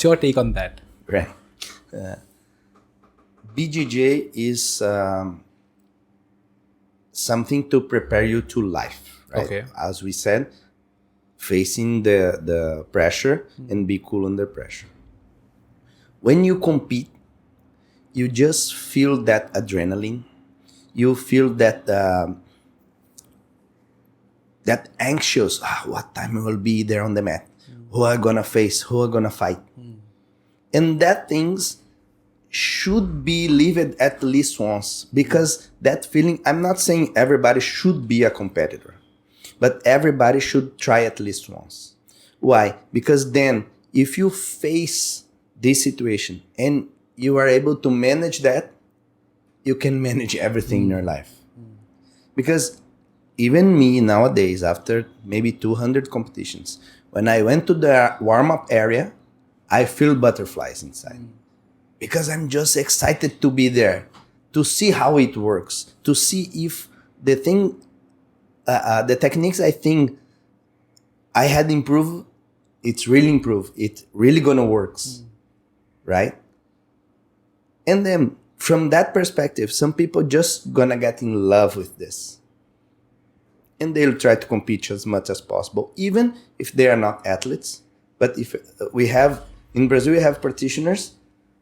your take on that? Right. BJJ is something to prepare you to life, right? Okay. As we said, facing the pressure and be cool under pressure. When you compete, you just feel that adrenaline. You feel that that anxious. What time I will be there on the mat? Who are gonna face? Who are gonna fight? And that things should be lived at least once, because that feeling. I'm not saying everybody should be a competitor, but everybody should try at least once. Why? Because then, if you face this situation and you are able to manage that, you can manage everything in your life. Because even me nowadays, after maybe 200 competitions, when I went to the warm-up area, I feel butterflies inside. because I'm just excited to be there, to see how it works, to see if the techniques I think I had improved, it's really improved. It's really gonna works, right? And then from that perspective, some people just gonna get in love with this. And they'll try to compete as much as possible, even if they are not athletes. But if in Brazil, we have practitioners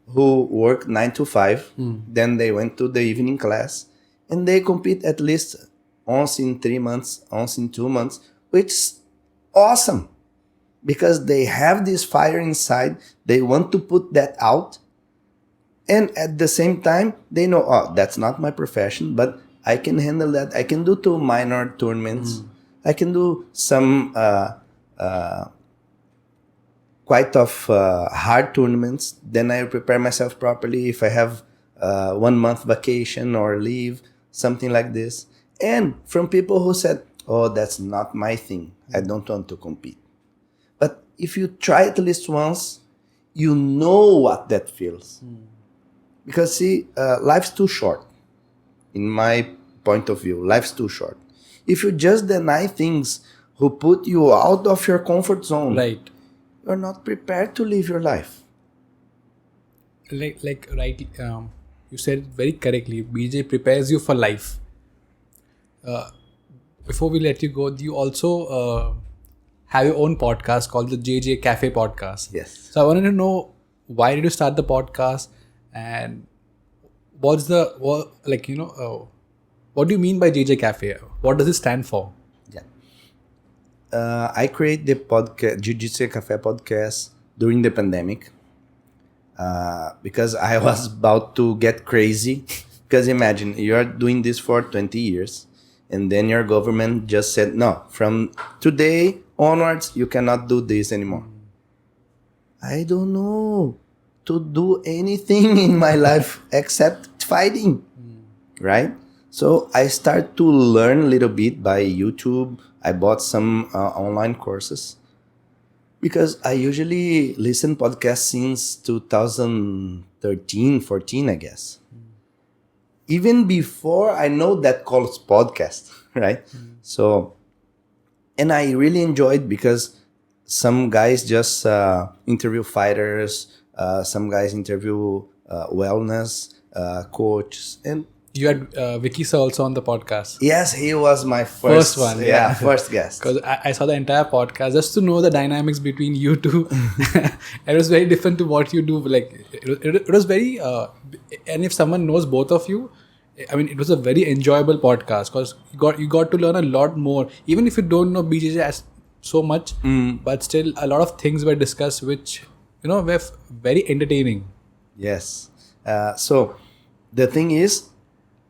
who work 9 to 5, then they went to the evening class, and they compete at least once in 3 months, once in 2 months, which is awesome. Because they have this fire inside, they want to put that out, and at the same time, they know, oh, that's not my profession, but I can handle that. I can do 2 minor tournaments. I can do some quite of hard tournaments. Then I prepare myself properly if I have 1 month vacation or leave, something like this. And from people who said, oh, that's not my thing. I don't want to compete. But if you try at least once, you know what that feels. Because see, life's too short. In my point of view, life's too short. If you just deny things who put you out of your comfort zone, Right. you're not prepared to live your life. Like right, you said it very correctly. BJ prepares you for life. Before we let you go, you also have your own podcast called the JJ Cafe Podcast. Yes. So I wanted to know, why did you start the podcast, and what do you mean by JJ Cafe? What does it stand for? Yeah. I created the podcast, Jiu Jitsu Cafe podcast, during the pandemic because I was about to get crazy. Because imagine, you're doing this for 20 years and then your government just said, no, from today onwards, you cannot do this anymore. I don't know to do anything in my life except fighting, right? So I started to learn a little bit by YouTube. I bought some online courses because I usually listen podcasts since 2013, 14, I guess. Even before I know that calls podcast, right? So, and I really enjoyed because some guys just interview fighters, some guys interview wellness coaches, and You had Vicky Sir also on the podcast. yes, he was my first one. Yeah, first guest. Because I saw the entire podcast just to know the dynamics between you two. It was very different to what you do. Like it was very, and if someone knows both of you, I mean, it was a very enjoyable podcast because you got to learn a lot more. Even if you don't know BJJ as so much, but still a lot of things were discussed, which were very entertaining. Yes. So the thing is,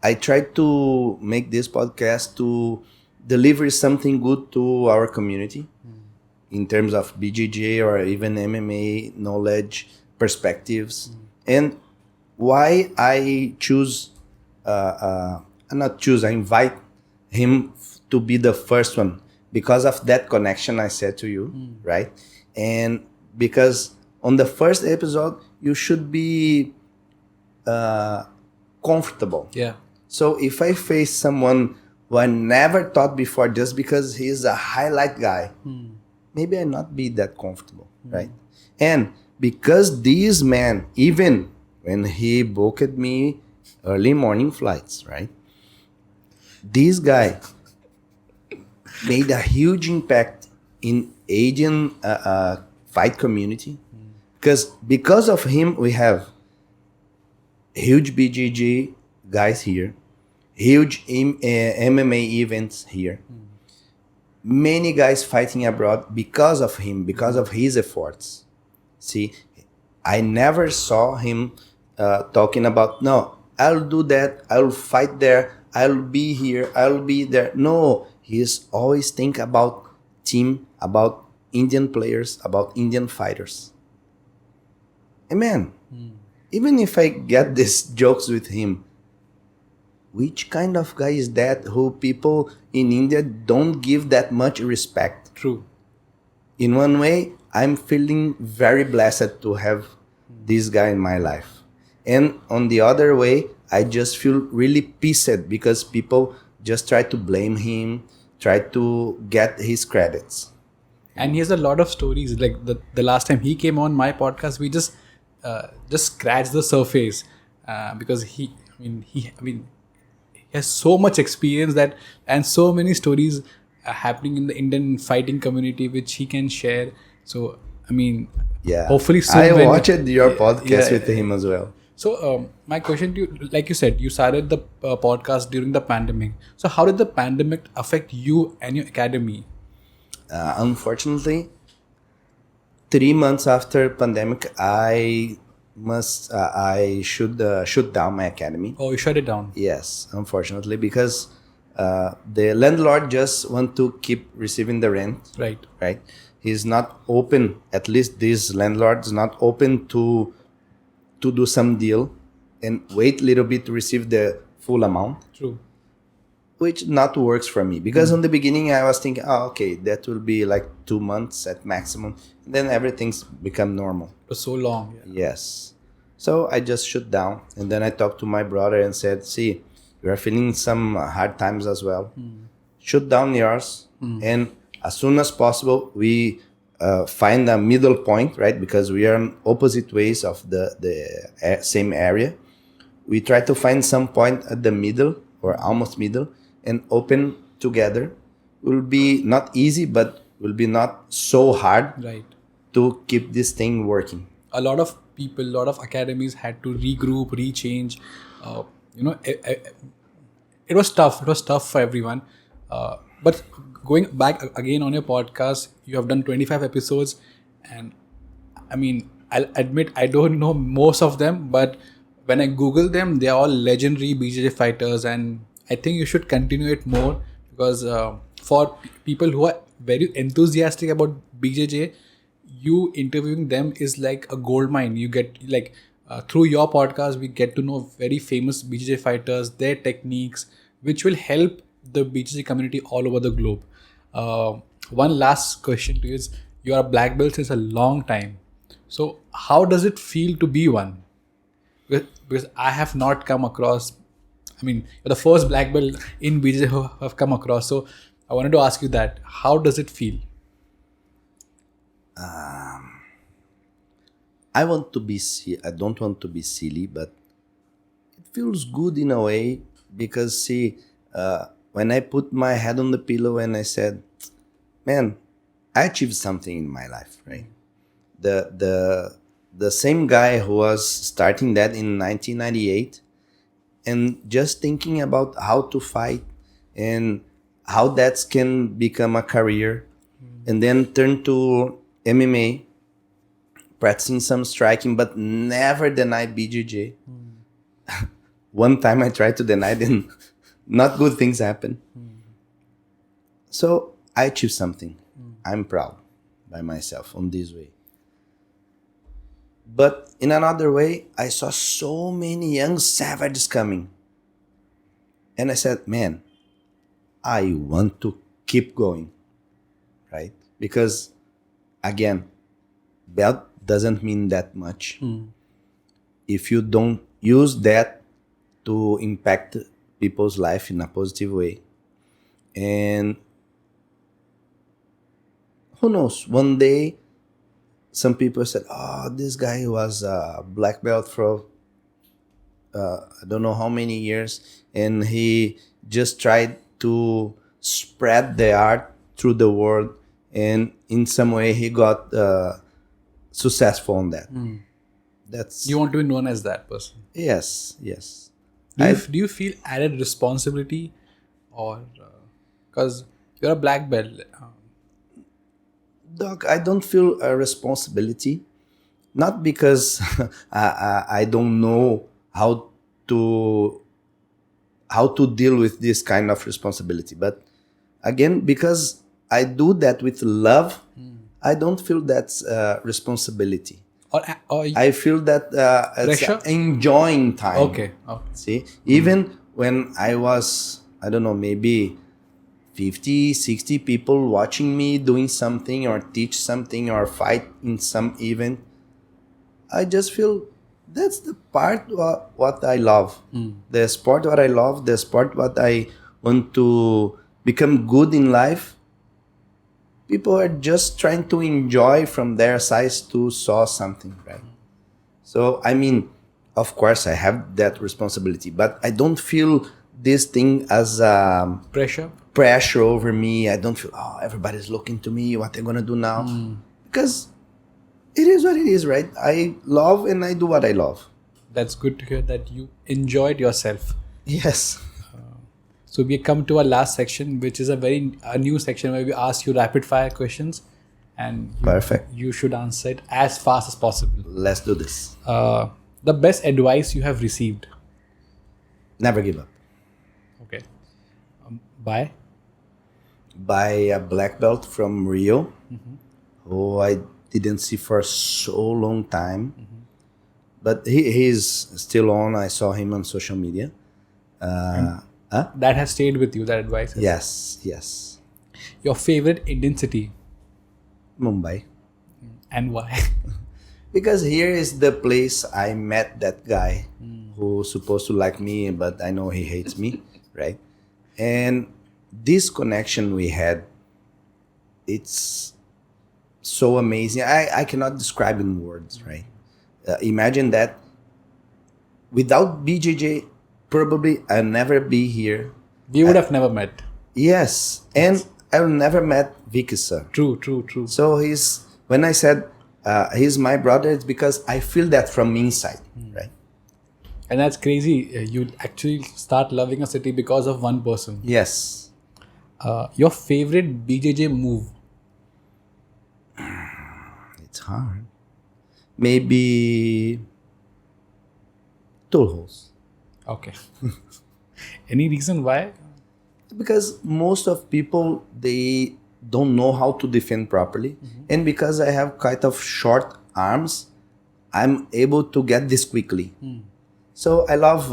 I tried to make this podcast to deliver something good to our community in terms of BJJ or even MMA knowledge, perspectives. And why I choose, I invite him to be the first one because of that connection I said to you, right? And because on the first episode, you should be comfortable. Yeah. So if I face someone who I never thought before just because he's a highlight guy, maybe I not be that comfortable, right? And because this man, even when he booked me early morning flights, right? This guy made a huge impact in Asian fight community. Because of him, we have huge BJJ guys here, huge MMA events here. Many guys fighting abroad because of him, because of his efforts. See, I never saw him talking about, no, I'll do that, I'll fight there, I'll be here, I'll be there. No, he's always think about team, about Indian players, about Indian fighters. Amen. Even if I get these jokes with him, which kind of guy is that who people in India don't give that much respect? True. In one way, I'm feeling very blessed to have this guy in my life. And on the other way, I just feel really pissed because people just try to blame him, try to get his credits. And he has a lot of stories. Like the last time he came on my podcast, we just scratched the surface because he has so much experience that and so many stories happening in the Indian fighting community which he can share. So Yeah, hopefully soon. I watched your podcast yeah, with him as well. So my question to you, like you said, you started the podcast during the pandemic. So how did the pandemic affect you and your academy? Unfortunately, 3 months after pandemic, I should shut down my academy. Oh, you shut it down. Yes, unfortunately, because the landlord just want to keep receiving the rent. Right. He's not open. At least this landlord is not open to do some deal and wait a little bit to receive the full amount. True. Which not works for me, because on the beginning I was thinking, okay, that will be like 2 months at maximum, and then everything's become normal. It was so long. Yeah. Yes. So I just shut down, and then I talked to my brother and said, see, you are feeling some hard times as well. Shut down yours, and as soon as possible we find a middle point, right? Because we are on opposite ways of the same area. We try to find some point at the middle or almost middle and open together. Will be not easy, but will be not so hard, Right. to keep this thing working. A lot of people, a lot of academies had to regroup, rechange. It was tough. It was tough for everyone. But going back again on your podcast, you have done 25 episodes, and I'll admit I don't know most of them, but when I Google them, they are all legendary BJJ fighters, and I think you should continue it more because for people who are very enthusiastic about BJJ, you interviewing them is like a gold mine. You get through your podcast, we get to know very famous BJJ fighters, their techniques, which will help the BJJ community all over the globe. One last question to you is: you are a black belt since a long time, so how does it feel to be one? Because I have not come across. You're the first black belt in BJJ who have come across. So I wanted to ask you that: how does it feel? I want to be. I don't want to be silly, but it feels good in a way, because see, when I put my head on the pillow and I said, "Man, I achieved something in my life," right? The same guy who was starting that in 1998, and just thinking about how to fight and how that can become a career, and then turn to MMA, practicing some striking, but never deny BJJ. One time I tried to deny, then not good things happen. So I achieved something. I'm proud by myself on this way. But in another way, I saw so many young savages coming. And I said, man, I want to keep going, right? Because again, belt doesn't mean that much if you don't use that to impact people's life in a positive way. And who knows, one day some people said, oh, this guy was a black belt for I don't know how many years, and he just tried to spread the art through the world, and in some way he got successful on that. That's You want to be known as that person. yes. Do you feel added responsibility, or because you're a black belt? Doc, I don't feel a responsibility, not because I don't know how to deal with this kind of responsibility, but again, because I do that with love, I don't feel that's responsibility. Or I feel that it's Pressure? enjoying time. okay. See, even when I was, I don't know, maybe 50, 60 people watching me doing something or teach something or fight in some event, I just feel That's the part what I love. The sport what I love, the sport what I want to become good in life. People are just trying to enjoy from their size to saw something, right? So, I mean, of course, I have that responsibility, but I don't feel this thing as pressure over me. I don't feel, everybody's looking to me, what they're going to do now. Because it is what it is, right? I love and I do what I love. That's good to hear that you enjoyed yourself. Yes. So we come to our last section, which is a new section where we ask you rapid fire questions, and Perfect. You should answer it as fast as possible. Let's do this. The best advice you have received? Never give up. Okay. By A black belt from Rio, who I didn't see for so long time, but he's still on. I saw him on social media. That has stayed with you, that advice? Yes. Your favorite Indian city? Mumbai. And why? Because here is the place I met that guy who's supposed to like me, but I know he hates me, right? And this connection we had, it's so amazing. I cannot describe in words, right? Imagine that without BJJ, probably I'll never be here. We would have never met. Yes. And I'll never met Vicky Sir. True. So when I said he's my brother, it's because I feel that from inside, right? And that's crazy. You actually start loving a city because of one person. Yes. Your favorite BJJ move? It's hard. Maybe tool holes. Okay. Any reason why? Because most of people, they don't know how to defend properly. And because I have kind of short arms, I'm able to get this quickly. So I love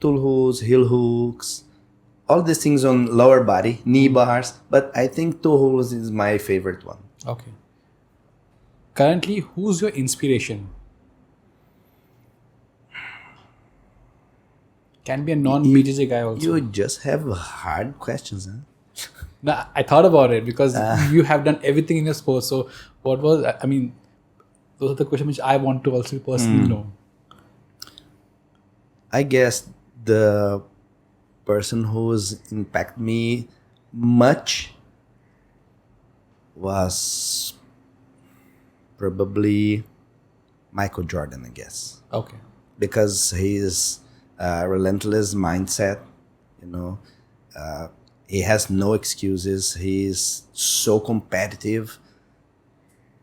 tool hooks, heel hooks, all these things on lower body, knee bars. But I think tool hooks is my favorite one. Okay. Currently, who's your inspiration? Can be a non-BJJ guy also. You just have hard questions, huh? No, I thought about it because you have done everything in your sport. So what was, those are the questions which I want to also personally know. I guess the person who's impacted me much was probably Michael Jordan, I guess. Okay. Because his relentless mindset, he has no excuses. He's so competitive.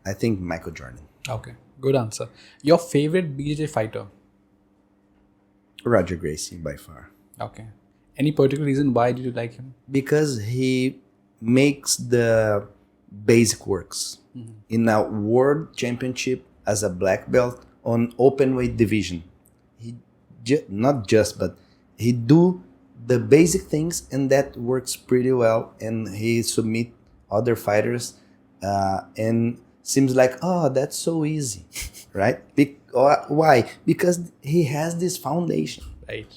I think Michael Jordan. Okay. Good answer. Your favorite BJJ fighter? Roger Gracie, by far. Okay. Any particular reason why did you like him? Because he makes the basic works. In a world championship as a black belt on open weight division. He not just, but he do the basic things and that works pretty well. And he submit other fighters and seems like, that's so easy, right? Why? Because he has this foundation. Right.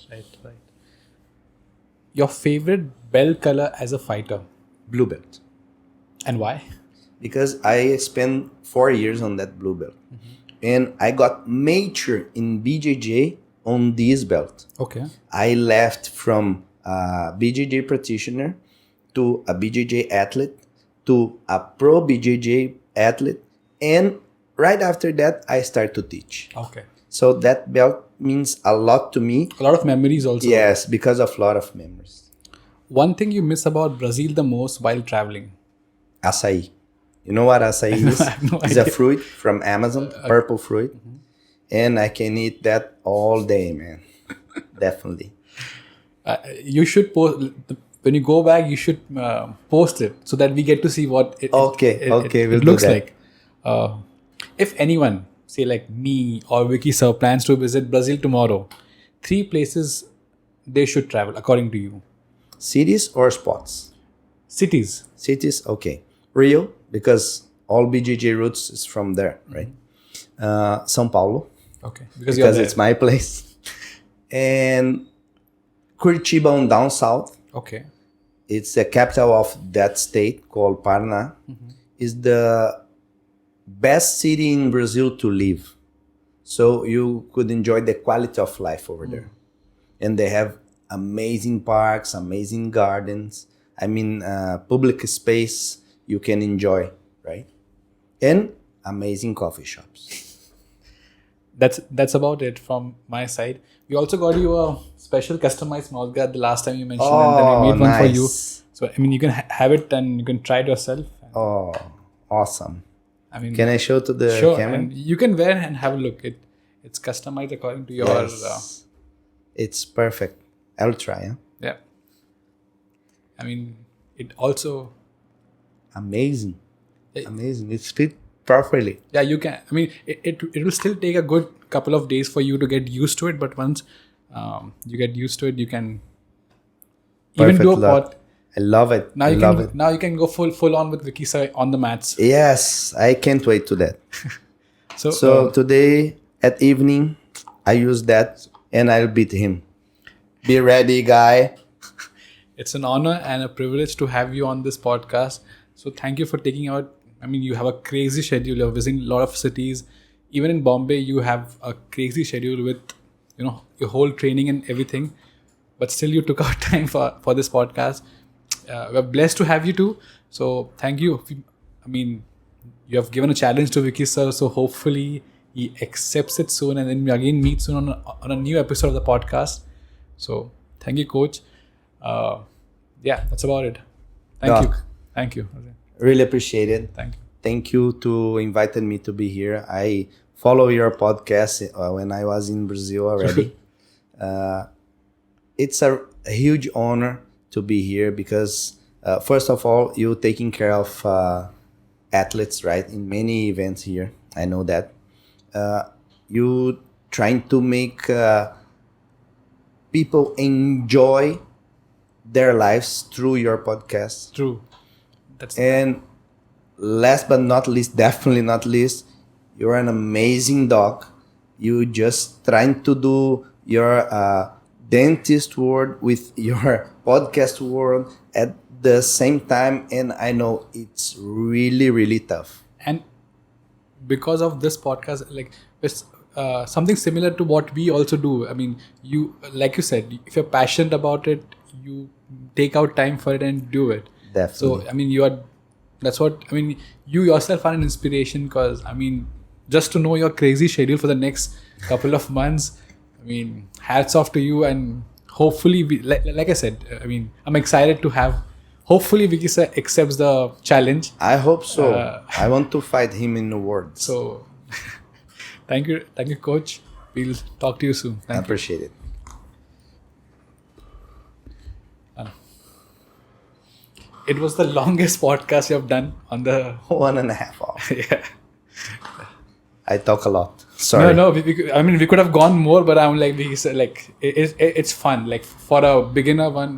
Your favorite belt color as a fighter? Blue belt. And why? Because I spent 4 years on that blue belt. And I got mature in BJJ on this belt. Okay. I left from a BJJ practitioner to a BJJ athlete to a pro BJJ athlete. And right after that, I start to teach. Okay. So that belt means a lot to me. A lot of memories also. Yes, because of a lot of memories. One thing you miss about Brazil the most while traveling? Açaí. You know what açaí is? I have no It's idea. a fruit from Amazon, purple fruit. And I can eat that all day, man. Definitely. You should post, when you go back, you should post it so that we get to see what it We'll looks do that. like. If anyone, say like me or Vicky Sir, plans to visit Brazil tomorrow, 3 places they should travel according to you. Cities or spots? Cities. Cities, okay. Rio, because all BJJ roots is from there, right? São Paulo, Okay. Because it's my place. And Curitiba on down south. Okay. It's the capital of that state called Paraná. Is the best city in Brazil to live. So you could enjoy the quality of life over there. And they have amazing parks, amazing gardens. I mean, public space you can enjoy, right? And amazing coffee shops. That's about it from my side. We also got you a special customized mouth guard the last time you mentioned, and then we made one for you. So I mean, you can have it and you can try it yourself. Oh, awesome! I mean, can I show to the camera? And you can wear and have a look. It's customized according to your. Yes. It's perfect. I'll try. Huh? Yeah. I mean, it also amazing. It's fit properly. Yeah, you can. I mean, it will still take a good couple of days for you to get used to it. But once you get used to it, you can even do a pot. I love it. Now you can go full on with Vicky Sir on the mats. Yes, I can't wait to that. So today at evening, I use that and I'll beat him. Be ready, guy. It's an honor and a privilege to have you on this podcast. So thank you for taking out. I mean, you have a crazy schedule. You're visiting a lot of cities. Even in Bombay, you have a crazy schedule with, your whole training and everything. But still, you took out time for this podcast. We're blessed to have you too. So thank you. I mean, you have given a challenge to Vicky Sir. So hopefully he accepts it soon. And then we again meet soon on a new episode of the podcast. So thank you, Coach. That's about it. Thank you. Really appreciate it. Thank you. Thank you to inviting me to be here. I follow your podcast when I was in Brazil already. It's a huge honor to be here because first of all, you taking care of athletes, right? In many events here. I know that. You trying to make people enjoy their lives through your podcast. True. And last but not least, definitely not least, you're an amazing doc. You just trying to do your dentist world with your podcast world at the same time. And I know it's really, really tough. And because of this podcast, it's something similar to what we also do. I mean, like you said, if you're passionate about it, you take out time for it and do it. Definitely. So, I mean, you yourself are an inspiration because, I mean, just to know your crazy schedule for the next couple of months, I mean, hats off to you. And hopefully, like I said, I mean, I'm excited to have, hopefully Vicky Sir accepts the challenge. I hope so. I want to fight him in the world. So, thank you, Coach. We'll talk to you soon. I appreciate it. It was the longest podcast you have done on the 1.5 hours. Yeah. I talk a lot. Sorry. No. We could have gone more, but I'm like, it's fun. Like for a beginner one,